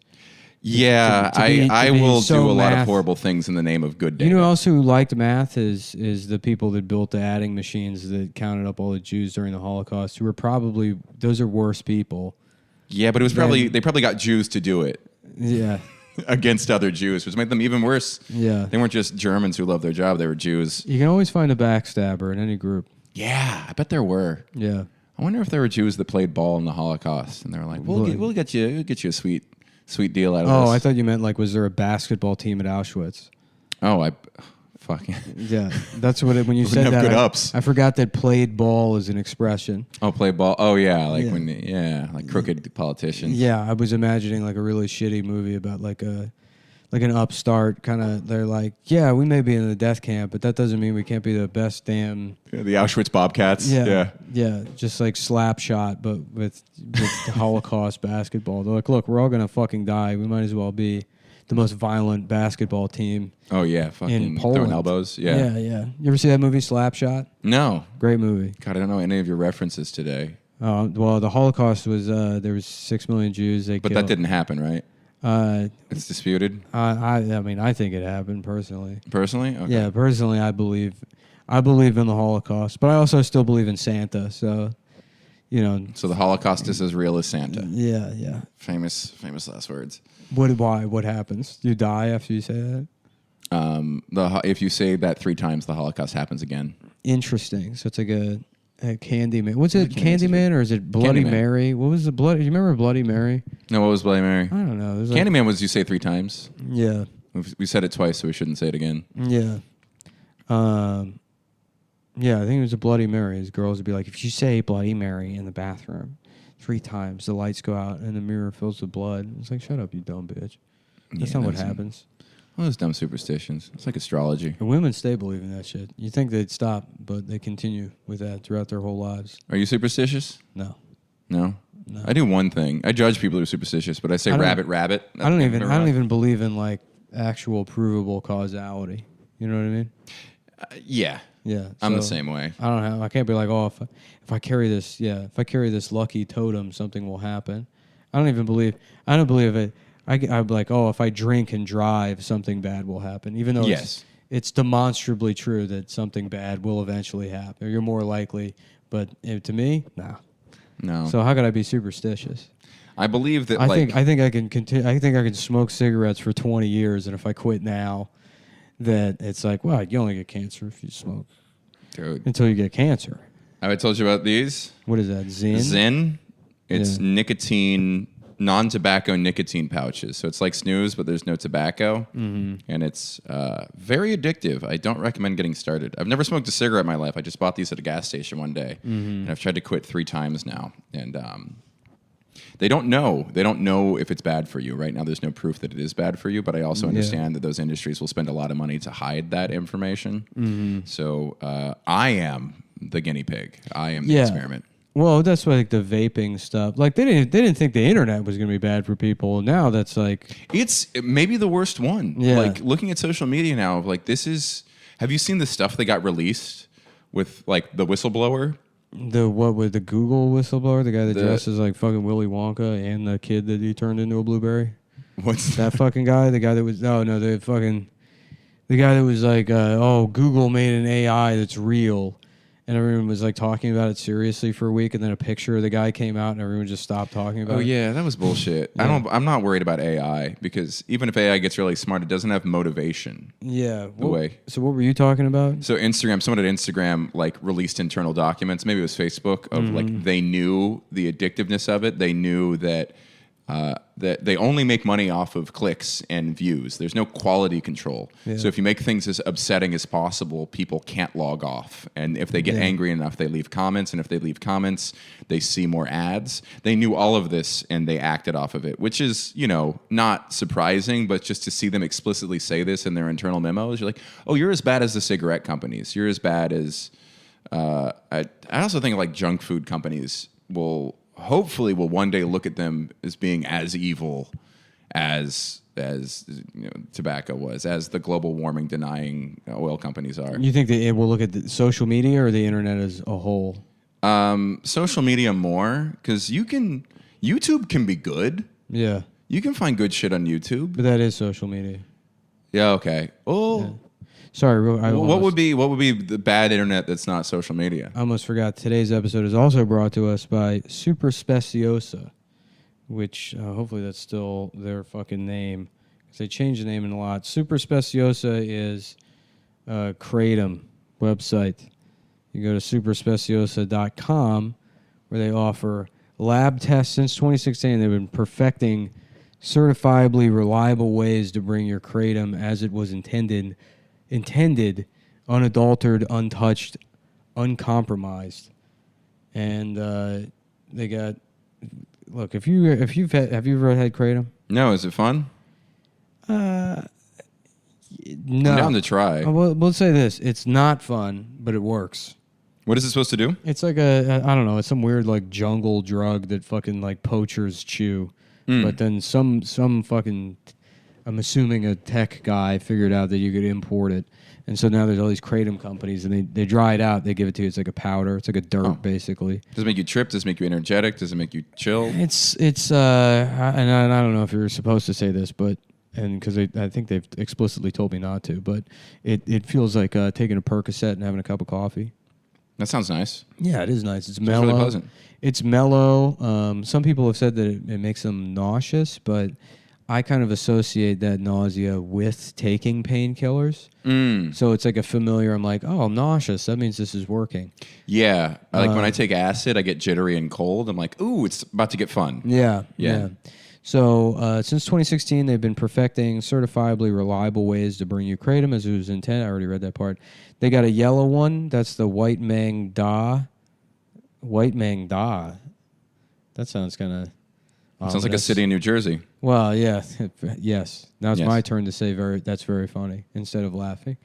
Yeah, I will do a lot of horrible things in the name of good data. You know who else who liked math is the people that built the adding machines that counted up all the Jews during the Holocaust, who were probably, those are worse people. Yeah, but it was they probably got Jews to do it. Yeah. Against other Jews, which made them even worse. Yeah. They weren't just Germans who loved their job, they were Jews. You can always find a backstabber in any group. Yeah, I bet there were. Yeah. I wonder if there were Jews that played ball in the Holocaust, and they were like, we'll get you a sweet deal out of this. Oh, I thought you meant like, was there a basketball team at Auschwitz? Oh, fucking. Yeah, that's what when you said have that. Good ups. I forgot that played ball is an expression. Oh, play ball. Oh, yeah, like crooked politicians. Yeah, I was imagining like a really shitty movie about like an upstart kind of. They're like, yeah, we may be in the death camp, but that doesn't mean we can't be the best damn. Yeah, the Auschwitz Bobcats. Yeah, just like slap shot, but with Holocaust basketball. They're like, look, we're all gonna fucking die. We might as well be the most violent basketball team. Oh yeah, fucking in Poland. throwing elbows. Yeah. You ever see that movie Slapshot? No. Great movie. God, I don't know any of your references today. Well, the Holocaust was there was 6 million Jews. But that didn't happen, right? It's disputed. I mean, I think it happened personally. Personally? Okay. Yeah, personally, I believe in the Holocaust, but I also still believe in Santa. So, you know. So the Holocaust is as real as Santa. Yeah. Famous last words. Why? What happens? You die after you say that? If you say that 3 times, the Holocaust happens again. Interesting. So it's like a Candyman. What's it? Candyman or is it Bloody Candyman. Mary? What was the blood? Do you remember Bloody Mary? No, what was Bloody Mary? I don't know. Candyman was you say 3 times. Yeah. We said it twice, so we shouldn't say it again. Yeah. Yeah, I think it was a Bloody Mary. His girls would be like, if you say Bloody Mary in the bathroom 3 times, the lights go out and the mirror fills with blood. It's like, shut up, you dumb bitch. That's not what happens. All those dumb superstitions. It's like astrology. And women stay believing that shit. You think they'd stop, but they continue with that throughout their whole lives. Are you superstitious? No. No? I do one thing. I judge people who are superstitious, but I say rabbit. I don't even believe in like actual provable causality. You know what I mean? Yeah. Yeah. I'm the same way. I can't be like, oh, if I carry this lucky totem, something will happen. I don't believe it. I'm like, oh, if I drink and drive, something bad will happen. Even though it's demonstrably true that something bad will eventually happen. Or you're more likely. But to me, nah. No. So how could I be superstitious? I believe that. I think I can continue. I think I can smoke cigarettes for 20 years, and if I quit now, that it's like, well, you only get cancer if you smoke. Dude. Until you get cancer. I told you about these. What is that? Zyn? Zyn. It's nicotine. Non-tobacco nicotine pouches. So it's like snooze, but there's no tobacco. Mm-hmm. And it's very addictive. I don't recommend getting started. I've never smoked a cigarette in my life. I just bought these at a gas station one day. Mm-hmm. And I've tried to quit 3 times now. And they don't know. They don't know if it's bad for you. Right now, there's no proof that it is bad for you. But I also understand that those industries will spend a lot of money to hide that information. Mm-hmm. So I am the guinea pig. I am the experiment. Well, that's like the vaping stuff. Like they didn't think the internet was going to be bad for people. Now that's like it's maybe the worst one. Yeah. Like looking at social media now, like this is. Have you seen the stuff that got released with like the whistleblower? With the Google whistleblower, the guy that dresses like fucking Willy Wonka and the kid that he turned into a blueberry. What's that fucking guy? The guy that was the guy that was like, Google made an AI that's real. And everyone was like talking about it seriously for a week, and then a picture of the guy came out, and everyone just stopped talking about it. Oh yeah, that was bullshit. Yeah. I'm not worried about AI because even if AI gets really smart, it doesn't have motivation. Yeah. Way. So what were you talking about? So someone at Instagram like released internal documents. Maybe it was Facebook of like they knew the addictiveness of it. They knew that that they only make money off of clicks and views. There's no quality control. Yeah. So if you make things as upsetting as possible, people can't log off. And if they get angry enough, they leave comments. And if they leave comments, they see more ads. They knew all of this and they acted off of it, which is, not surprising, but just to see them explicitly say this in their internal memos, you're like, oh, you're as bad as the cigarette companies. You're as bad as, I also think like junk food companies will one day look at them as being as evil as tobacco was, as the global warming denying oil companies are. You think that it will look at the social media or the internet as a whole? Social media more, because YouTube can be good. Yeah. You can find good shit on YouTube. But that is social media. Yeah, okay. Oh. Yeah. Sorry, what would be the bad internet that's not social media? I almost forgot. Today's episode is also brought to us by Super Speciosa, which hopefully that's still their fucking name, because they changed the name in a lot. Super Speciosa is a Kratom website. You go to superspeciosa.com, where they offer lab tests since 2016. They've been perfecting certifiably reliable ways to bring your Kratom as it was intended, unadulterated, untouched, uncompromised. And they got, look, have you ever had Kratom? No, is it fun? No. I'm down to try. We'll say this: it's not fun, but it works. What is it supposed to do? It's like I don't know, it's some weird like jungle drug that fucking like poachers chew. But then some fucking, I'm assuming a tech guy figured out that you could import it. And so now there's all these Kratom companies, and they dry it out. They give it to you. It's like a powder. It's like a dirt, basically. Does it make you trip? Does it make you energetic? Does it make you chill? And I don't know if you're supposed to say this, but because I think they've explicitly told me not to, but it feels like taking a Percocet and having a cup of coffee. That sounds nice. Yeah, it is nice. It's mellow. Really pleasant. It's mellow. Some people have said that it makes them nauseous, but I kind of associate that nausea with taking painkillers. So it's like a familiar, I'm like, oh, I'm nauseous. That means this is working. Yeah. Like when I take acid, I get jittery and cold. I'm like, ooh, it's about to get fun. Yeah. So since 2016, they've been perfecting certifiably reliable ways to bring you Kratom as it was intended. I already read that part. They got a yellow one. That's the White Mang Da. White Mang Da. That sounds kind of... Sounds like a city in New Jersey. Well, yeah. Yes. Now it's my turn to say that's very funny instead of laughing.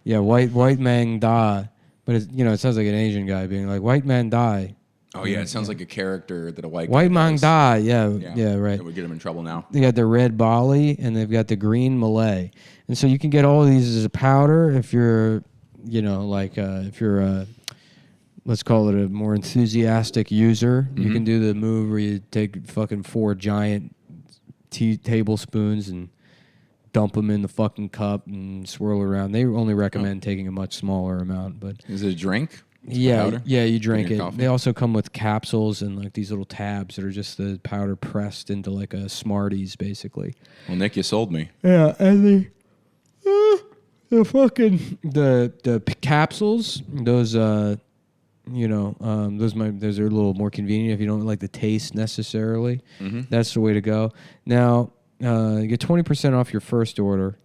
White Mang Da. But it sounds like an Asian guy being like, white man die. Oh, yeah. It sounds like a character that a white man die. Yeah, right. That would get him in trouble now. They got the red Bali and they've got the green Malay. And so you can get all of these as a powder if you're, if you're a, let's call it a more enthusiastic user. Mm-hmm. You can do the move where you take fucking 4 giant tablespoons and dump them in the fucking cup and swirl around. They only recommend taking a much smaller amount. But is it a drink? Yeah, you drink it. Coffee? They also come with capsules and like these little tabs that are just the powder pressed into like a Smarties, basically. Well, Nick, you sold me. Yeah, and the fucking the capsules, those those are a little more convenient if you don't like the taste necessarily. Mm-hmm. That's the way to go. Now you get 20% off your first order.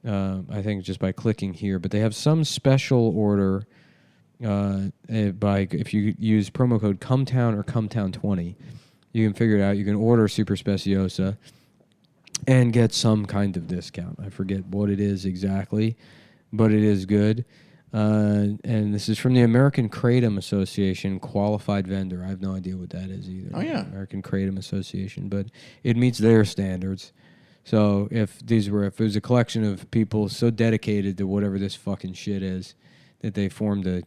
I think just by clicking here, but they have some special order. If you use promo code CumTown or CumTown20, you can figure it out. You can order Super Speciosa and get some kind of discount. I forget what it is exactly, but it is good. And this is from the American Kratom Association, qualified vendor. I have no idea what that is either. Oh, yeah. American Kratom Association, but it meets their standards. So if it was a collection of people so dedicated to whatever this fucking shit is that they formed a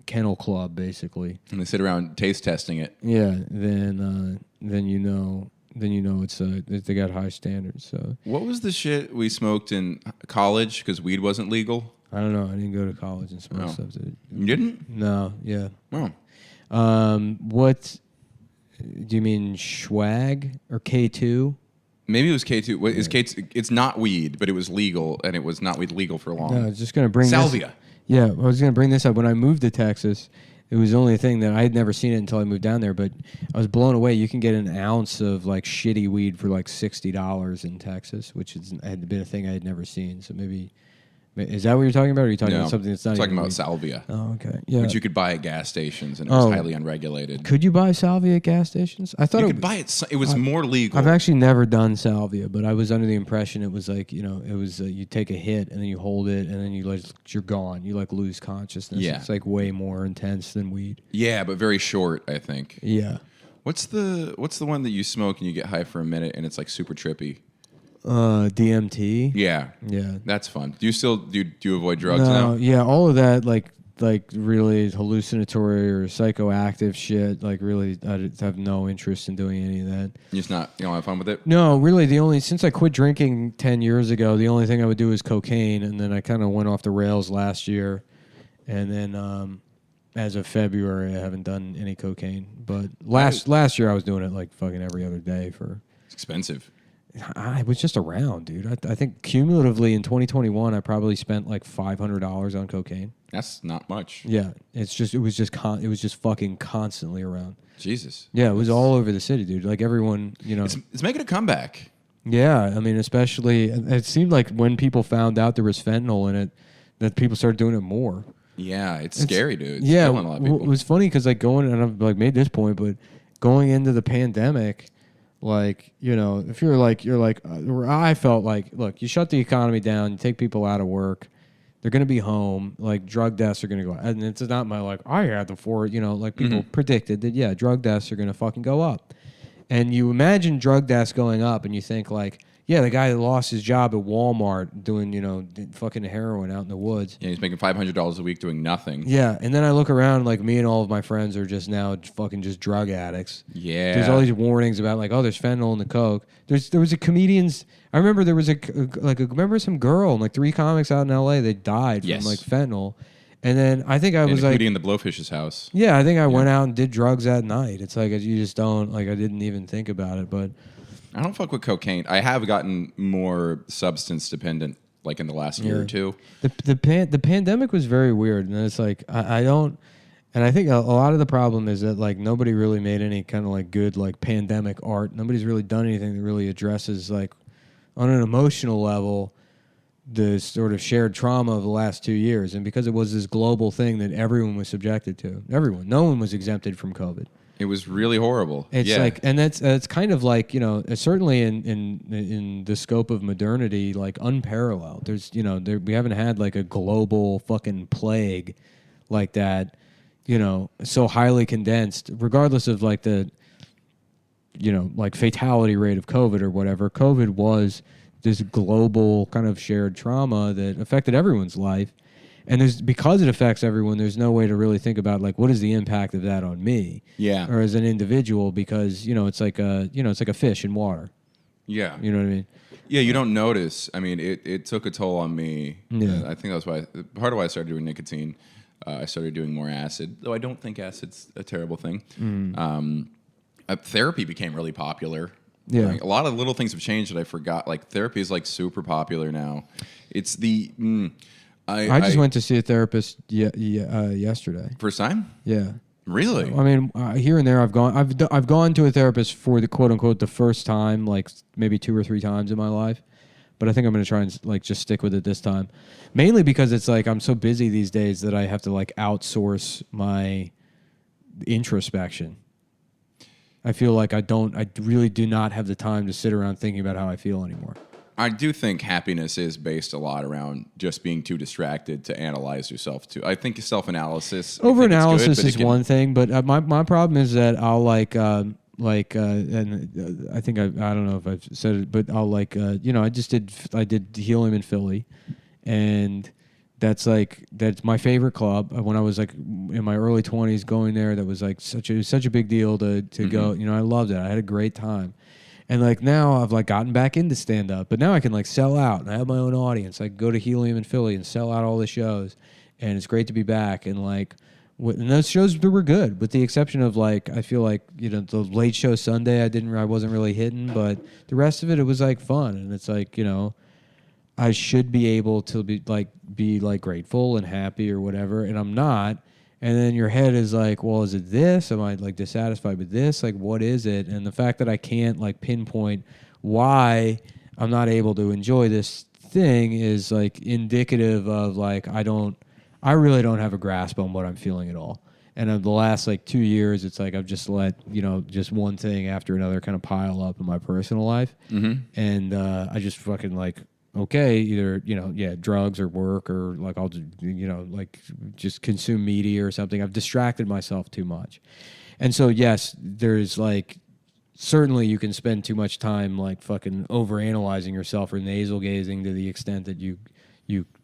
kennel club, basically, and they sit around taste testing it. Yeah, then it's they got high standards. So what was the shit we smoked in college because weed wasn't legal? I don't know. I didn't go to college and smoke stuff. You didn't? No. Yeah. Oh. What do you mean, swag or K2? Maybe it was K2. What is K2? It's not weed, but it was legal, and it was not weed legal for long. No, I was just gonna bring salvia. Yeah, I was going to bring this up. When I moved to Texas, It was the only thing that I had never seen it until I moved down there, but I was blown away. You can get an ounce of like shitty weed for like $60 in Texas, which had been a thing I had never seen. So maybe is that what you're talking about? Or are you talking about something that's not? I'm talking even about weed? salvia. Oh, okay. Yeah. Which you could buy at gas stations, and it was highly unregulated. Could you buy salvia at gas stations? I thought you could buy it. It was more legal. I've actually never done salvia, but I was under the impression it was like, it was you take a hit and then you hold it and then you're gone. You like lose consciousness. Yeah. It's like way more intense than weed. Yeah, but very short, I think. Yeah. What's the one that you smoke and you get high for a minute and it's like super trippy? DMT. Yeah. Yeah. That's fun. Do you still do you avoid drugs No, now? yeah, all of that like really hallucinatory or psychoactive shit. Like really, I have no interest in doing any of that. You don't have fun with it? No, really. Since I quit drinking 10 years ago, the only thing I would do is cocaine, and then I kind of went off the rails last year, and then as of February, I haven't done any cocaine. But last year, I was doing it like fucking every other day for. It's expensive. I was just around, dude. I think cumulatively in 2021, I probably spent like $500 on cocaine. That's not much. Yeah, it was just fucking constantly around. Jesus. Yeah, it was all over the city, dude. Like everyone, It's making a comeback. Yeah, I mean, especially it seemed like when people found out there was fentanyl in it, that people started doing it more. Yeah, it's scary, dude. It's yeah, killing a lot of people. It was funny because like and I've like made this point, but going into the pandemic. Like, if I felt like, look, you shut the economy down, you take people out of work, they're going to be home, like drug deaths are going to go, and it's not my like, I had them for it, like people predicted that, yeah, drug deaths are going to fucking go up. And you imagine drug deaths going up and you think like, yeah, the guy that lost his job at Walmart doing, fucking heroin out in the woods. Yeah, he's making $500 a week doing nothing. Yeah, and then I look around, like me and all of my friends are just now fucking just drug addicts. Yeah. There's all these warnings about like, oh, there's fentanyl in the coke. There was a comedian's. I remember there was remember some girl and like 3 comics out in L.A. They died from like fentanyl. And then I think I was like, in the Blowfish's house. Yeah, I think I went out and did drugs that night. It's like you just don't like. I didn't even think about it, but. I don't fuck with cocaine. I have gotten more substance dependent, like in the last year or two. The pandemic was very weird, and it's like I don't, and I think a lot of the problem is that like nobody really made any kind of like good like pandemic art. Nobody's really done anything that really addresses like on an emotional level the sort of shared trauma of the last 2 years, and because it was this global thing that everyone was subjected to, no one was exempted from COVID. It was really horrible. It's like, and that's kind of like, certainly in the scope of modernity, like unparalleled. There's, we haven't had like a global fucking plague like that, so highly condensed, regardless of like the, like fatality rate of COVID or whatever. COVID was this global kind of shared trauma that affected everyone's life. And because it affects everyone, there's no way to really think about like what is the impact of that on me, or as an individual, because it's like a fish in water. Yeah, you know what I mean. Yeah, you don't notice. I mean, it took a toll on me. Yeah, I think that's why part of why I started doing nicotine. I started doing more acid, though I don't think acid's a terrible thing. Therapy became really popular. Yeah, like, a lot of little things have changed that I forgot. Like therapy is like super popular now. It's the I just went to see a therapist yesterday. First time? Yeah. Really? I mean, here and there, I've gone to a therapist for the quote unquote the first time, like maybe 2 or 3 times in my life. But I think I'm going to try and like just stick with it this time, mainly because it's like I'm so busy these days that I have to like outsource my introspection. I feel like I really do not have the time to sit around thinking about how I feel anymore. I do think happiness is based a lot around just being too distracted to analyze yourself too. I think self-analysis... Over-analysis is one thing, but my problem is that I'll and I think I don't know if I've said it, but I'll I did helium in Philly, and that's my favorite club. When I was like in my early 20s going there, that was like such a big deal to go. I loved it. I had a great time. And like now I've like gotten back into stand up, but now I can like sell out and I have my own audience. I can go to Helium in Philly and sell out all the shows, and it's great to be back. And like, and those shows were good, with the exception of like I feel like the late show Sunday I wasn't really hitting, but the rest of it was like fun. And it's like I should be able to be grateful and happy or whatever, and I'm not. And then your head is like, well, is it this? Am I like dissatisfied with this? Like, what is it? And the fact that I can't like pinpoint why I'm not able to enjoy this thing is like indicative of like I really don't have a grasp on what I'm feeling at all. And in the last like 2 years, it's like I've just let just one thing after another kind of pile up in my personal life, and I just fucking like okay, either drugs or work or like I'll like just consume media or something. I've distracted myself too much, and so yes, there's like. Certainly, you can spend too much time like fucking overanalyzing yourself or nasal gazing to the extent that you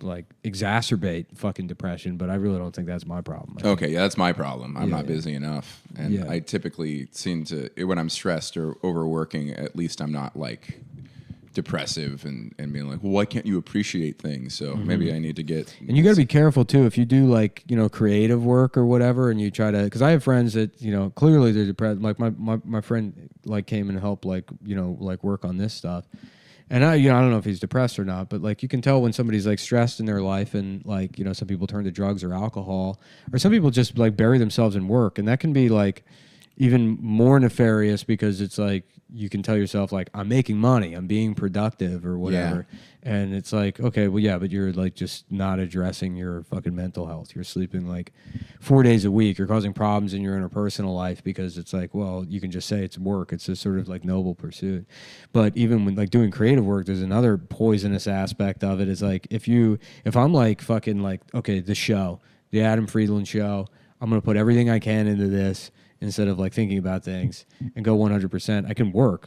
like exacerbate fucking depression. But I really don't think that's my problem. Okay, yeah, that's my problem. I'm not busy enough, and I typically seem to when I'm stressed or overworking. At least I'm not like depressive and being like, well, why can't you appreciate things? So maybe I need to get. And you got to be careful too if you do like creative work or whatever, and you try to because I have friends that clearly they're depressed. Like my friend like came and helped like work on this stuff, and I don't know if he's depressed or not, but like you can tell when somebody's like stressed in their life, and like some people turn to drugs or alcohol, or some people just like bury themselves in work, and that can be like even more nefarious because it's like you can tell yourself like I'm making money, I'm being productive or whatever, and it's like okay, well yeah, but you're like just not addressing your fucking mental health. You're sleeping like 4 days a week. You're causing problems in your interpersonal life because it's like well you can just say it's work. It's a sort of like noble pursuit, but even when like doing creative work, there's another poisonous aspect of it. Is like if I'm like fucking like okay the Adam Friedland Show, I'm gonna put everything I can into this. Instead of like thinking about things and go 100%, I can work,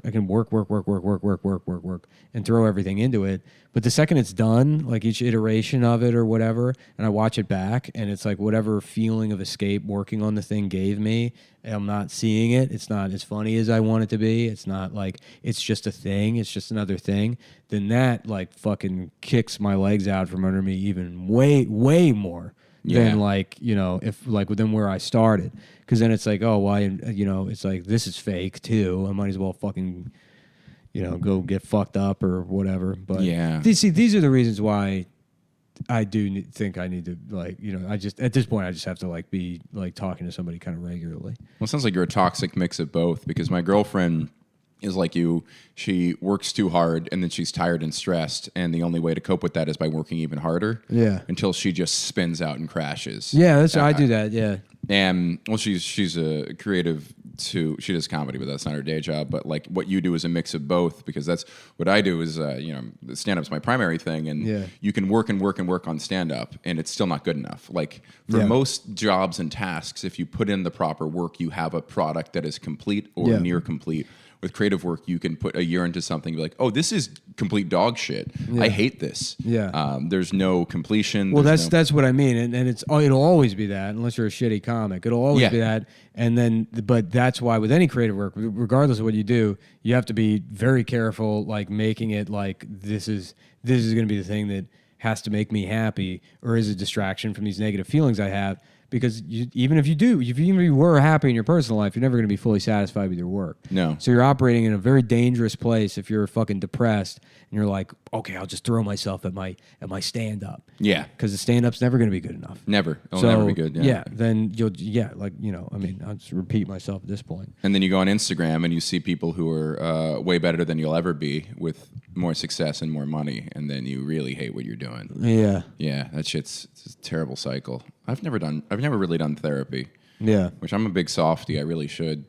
and throw everything into it. But the second it's done, like each iteration of it or whatever, and I watch it back, and it's like whatever feeling of escape working on the thing gave me, I'm not seeing it. It's not as funny as I want it to be. It's not like it's just a thing. It's just another thing. Then that like fucking kicks my legs out from under me even way, way more. Than like if like within where I started, because then it's like it's like this is fake too. I might as well fucking go get fucked up or whatever. But these are the reasons why I do think I need to like I just at this point I just have to like be like talking to somebody kind of regularly. Well, it sounds like you're a toxic mix of both because my girlfriend is like you. She works too hard and then she's tired and stressed, and the only way to cope with that is by working even harder. Yeah. Until she just spins out and crashes. Yeah, that's I do that. Yeah. And well, she's a creative too. She does comedy, but that's not her day job. But like what you do is a mix of both, because that's what I do. Is stand up's my primary thing, and you can work and work and work on stand up, and it's still not good enough. Like for most jobs and tasks, if you put in the proper work, you have a product that is complete or near complete. With creative work, you can put a year into something and be like, oh, this is complete dog shit. I hate this. Yeah. There's no completion. Well, that's what I mean. And it'll always be that, unless you're a shitty comic. It'll always be that. And then, but that's why with any creative work, regardless of what you do, you have to be very careful, like making it like this is going to be the thing that has to make me happy, or is a distraction from these negative feelings I have. Because even if you were happy in your personal life, you're never going to be fully satisfied with your work. No. So you're operating in a very dangerous place if you're fucking depressed and you're like, okay, I'll just throw myself at my stand-up. Yeah. Because the stand-up's never going to be good enough. Never. It'll never be good. Yeah. Then I'll just repeat myself at this point. And then you go on Instagram and you see people who are way better than you'll ever be with more success and more money, and then you really hate what you're doing. Yeah. Yeah, that shit's it's a terrible cycle. I've never really done therapy. Yeah. Which I'm a big softie. I really should,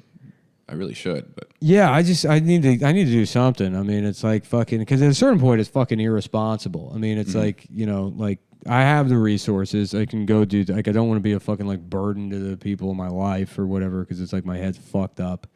but yeah, I need to do something. I mean, it's like fucking, because at a certain point, it's fucking irresponsible. I mean, it's like like I have the resources. I can go do like I don't want to be a fucking like burden to the people in my life or whatever, because it's like my head's fucked up.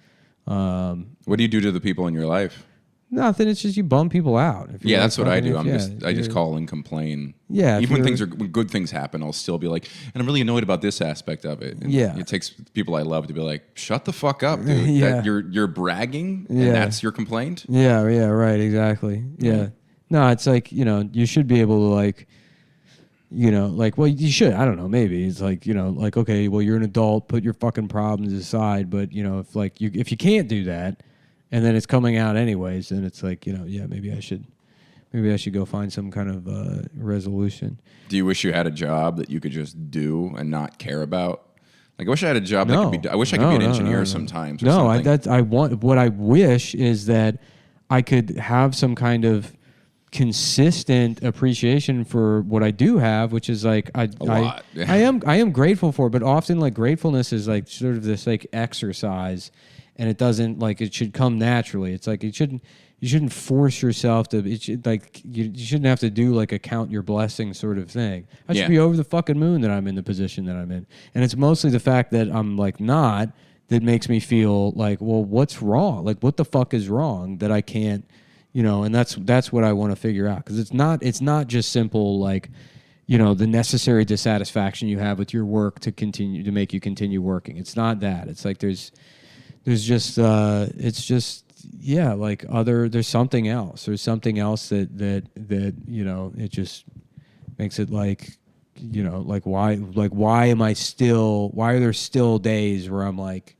What do you do to the people in your life? Nothing. It's just you bum people out. Yeah, that's what I do. I just call and complain. Yeah, even when good things happen, I'll still be like, and I'm really annoyed about this aspect of it. And it takes people I love to be like, shut the fuck up, dude. Yeah. You're bragging, and that's your complaint. Yeah, right, exactly. Yeah. No, it's like you should be able to like. Well, you should. I don't know. Maybe it's like like okay, well, you're an adult. Put your fucking problems aside. But if you can't do that. And then it's coming out anyways, and it's like, maybe I should go find some kind of resolution. Do you wish you had a job that you could just do and not care about? Like I wish I had a job No. that could be. I wish I could be an engineer sometimes. Or No, something. I want. What I wish is that I could have some kind of consistent appreciation for what I do have, which is like A lot. I am grateful for, but often like gratefulness is like sort of this like exercise, and it doesn't like it should come naturally. It's like you shouldn't force yourself to. It should like you shouldn't have to do like a count your blessings sort of thing. I should be over the fucking moon that I'm in the position that I'm in, and it's mostly the fact that I'm like not that makes me feel like, well, what's wrong? Like what the fuck is wrong that I can't. And that's what I want to figure out, because it's not just simple like, the necessary dissatisfaction you have with your work to make you continue working. It's not that. It's like there's just like there's something else. There's something else that it just makes it like why are there still days where I'm like,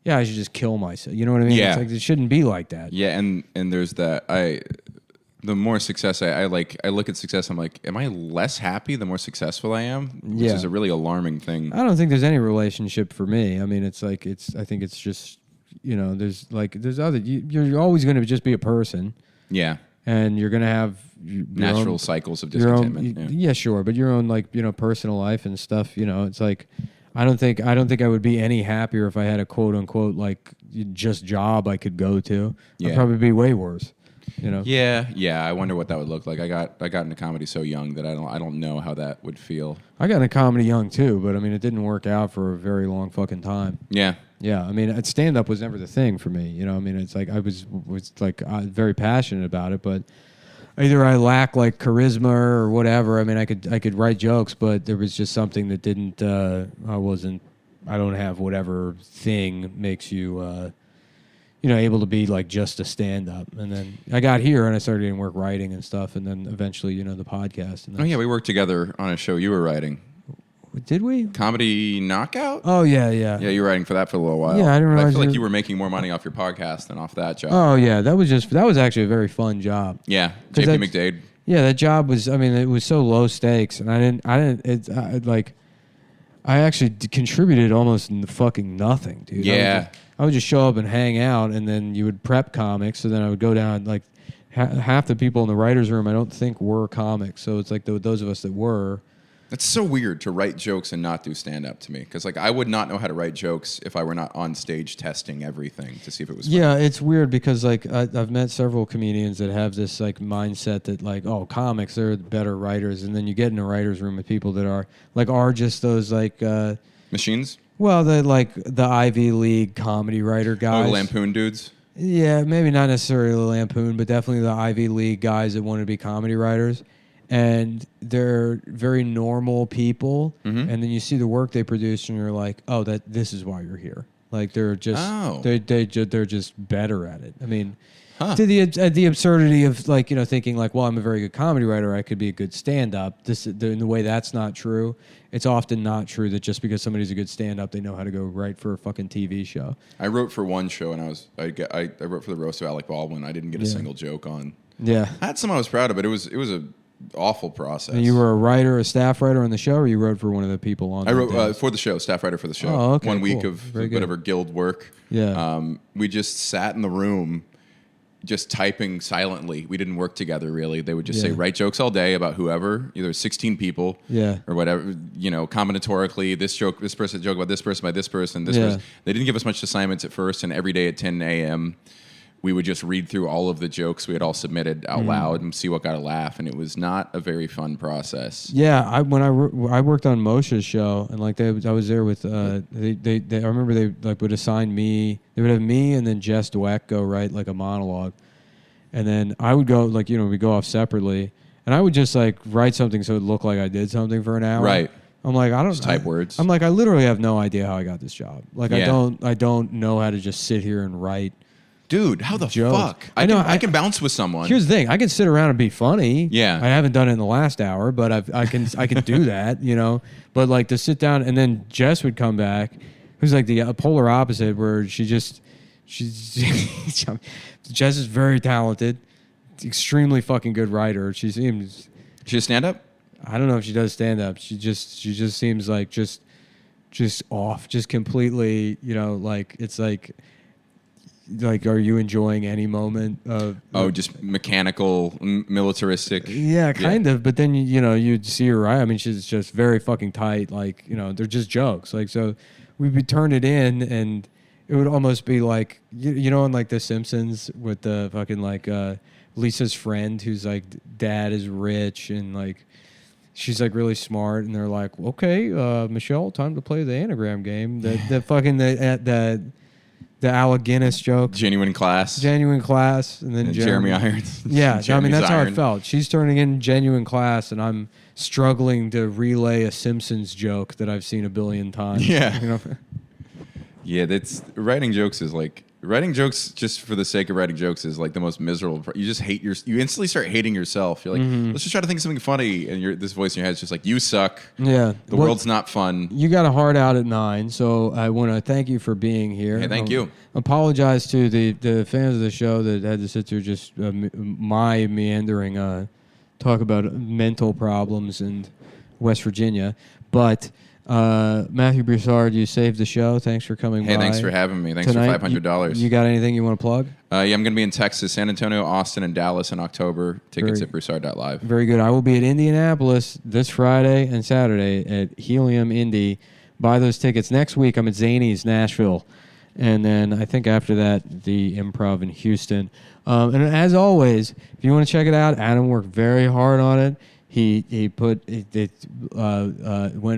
yeah, I should just kill myself. You know what I mean? Yeah. It's like it shouldn't be like that. Yeah, and there's that. The more success I look at success, I'm like, am I less happy the more successful I am? Which is a really alarming thing. I don't think there's any relationship for me. I mean, I think it's just, there's other, you're always going to just be a person. Yeah. And you're going to have natural cycles of discontentment. Yeah, sure. But your own personal life and stuff, it's like, I don't think I would be any happier if I had a quote unquote like just job I could go to. I'd probably be way worse. Yeah. I wonder what that would look like. I got into comedy so young that I don't know how that would feel. I got into comedy young too, but I mean it didn't work out for a very long fucking time. Yeah. I mean stand up was never the thing for me. I mean it's like I was very passionate about it, but either I lack like charisma or whatever. I mean, I could write jokes, but there was just something that didn't. I don't have whatever thing makes you, able to be like just a stand-up. And then I got here and I started doing work writing and stuff, and then eventually, the podcast. And we worked together on a show you were writing. Did we? Comedy Knockout? Oh, yeah. Yeah, you were writing for that for a little while. Yeah, I didn't realize. I feel like you were making more money off your podcast than off that job. Oh, yeah. That was actually a very fun job. Yeah, JP McDade. Yeah, that job was, it was so low stakes, and I actually contributed almost fucking nothing, dude. Yeah. I would just show up and hang out, and then you would prep comics, so then I would go down, like, half the people in the writer's room I don't think were comics, so it's like those of us that were. That's so weird to write jokes and not do stand-up to me, because like I would not know how to write jokes if I were not on stage testing everything to see if it was funny. Yeah, it's weird because like I've met several comedians that have this like mindset that like, oh, comics, they're the better writers, and then you get in a writer's room with people that are just those like machines. Well, the Ivy League comedy writer guys. Oh, the Lampoon dudes. Yeah, maybe not necessarily the Lampoon, but definitely the Ivy League guys that want to be comedy writers. And they're very normal people, and then you see the work they produce, and you're like, "Oh, this is why you're here." Like they're just they're just better at it. I mean, to the absurdity of like thinking like, "Well, I'm a very good comedy writer. I could be a good stand-up." In the way that's not true. It's often not true that just because somebody's a good stand-up, they know how to go write for a fucking TV show. I wrote for one show, and I wrote for the roast of Alec Baldwin. I didn't get a single joke on. Yeah, I had some I was proud of, but it was a awful process. And you were a writer, a staff writer on the show, or you wrote for one of the people on? I wrote for the show, staff writer for the show. Oh, okay, 1 week of whatever guild work. Yeah. We just sat in the room, just typing silently. We didn't work together really. They would just say write jokes all day about whoever, either 16 people, or whatever. Combinatorically, this person joke about this person by this person. This person. They didn't give us much assignments at first, and every day at 10 a.m. we would just read through all of the jokes we had all submitted out loud and see what got a laugh, and it was not a very fun process. Yeah, when I worked on Moshe's show, and like I was there with I remember they like would assign me. They would have me and then Jess Dweck go write like a monologue, and then I would go like we go off separately, and I would just like write something so it looked like I did something for an hour. Right. I'm like I don't just type words. I'm like I literally have no idea how I got this job. Like I don't know how to just sit here and write. Dude, how the jokes. Fuck? I can bounce with someone. Here's the thing: I can sit around and be funny. Yeah, I haven't done it in the last hour, but I can do that. But like to sit down and then Jess would come back, who's like the polar opposite, where she's Jess is very talented, extremely fucking good writer. She seems a stand up. I don't know if she does stand up. She just seems like just just off, just completely, like it's like are you enjoying any moment of just mechanical, militaristic? Yeah, kind of. But then you'd see her, right? I mean, she's just very fucking tight. Like they're just jokes. Like so, we would turn it in, and it would almost be like in like The Simpsons with the fucking like Lisa's friend who's like dad is rich and like she's like really smart, and they're like, okay, Michelle, time to play the anagram game. The fucking the Alec Guinness joke. Genuine class. And then Jeremy Irons. Yeah, I mean, that's how Iron. it felt. She's turning in genuine class, and I'm struggling to relay a Simpsons joke that I've seen a billion times. Yeah. Yeah, writing jokes just for the sake of writing jokes is like the most miserable. You just you instantly start hating yourself. You're like, let's just try to think of something funny. And this voice in your head is just like, you suck. Yeah. The world's not fun. You got a hard out at 9, so I want to thank you for being here. Hey, thank you. Apologize to the fans of the show that had to sit through just my meandering talk about mental problems in West Virginia. But Mathew Broussard, you saved the show. Thanks for coming by. Hey, thanks for having me. Thanks Tonight, for $500. You got anything you want to plug? Yeah, I'm going to be in Texas, San Antonio, Austin, and Dallas in October. Tickets at Broussard.live. Very good. I will be at Indianapolis this Friday and Saturday at Helium Indy. Buy those tickets. Next week, I'm at Zany's, Nashville. And then I think after that, the Improv in Houston. And as always, if you want to check it out, Adam worked very hard on it. He went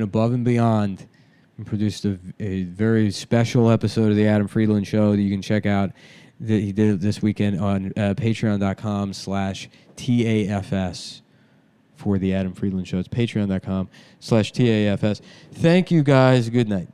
above and beyond and produced a very special episode of the Adam Friedland Show that you can check out that he did this weekend on patreon.com/TAFS for the Adam Friedland Show. It's patreon.com/TAFS. Thank you guys. Good night.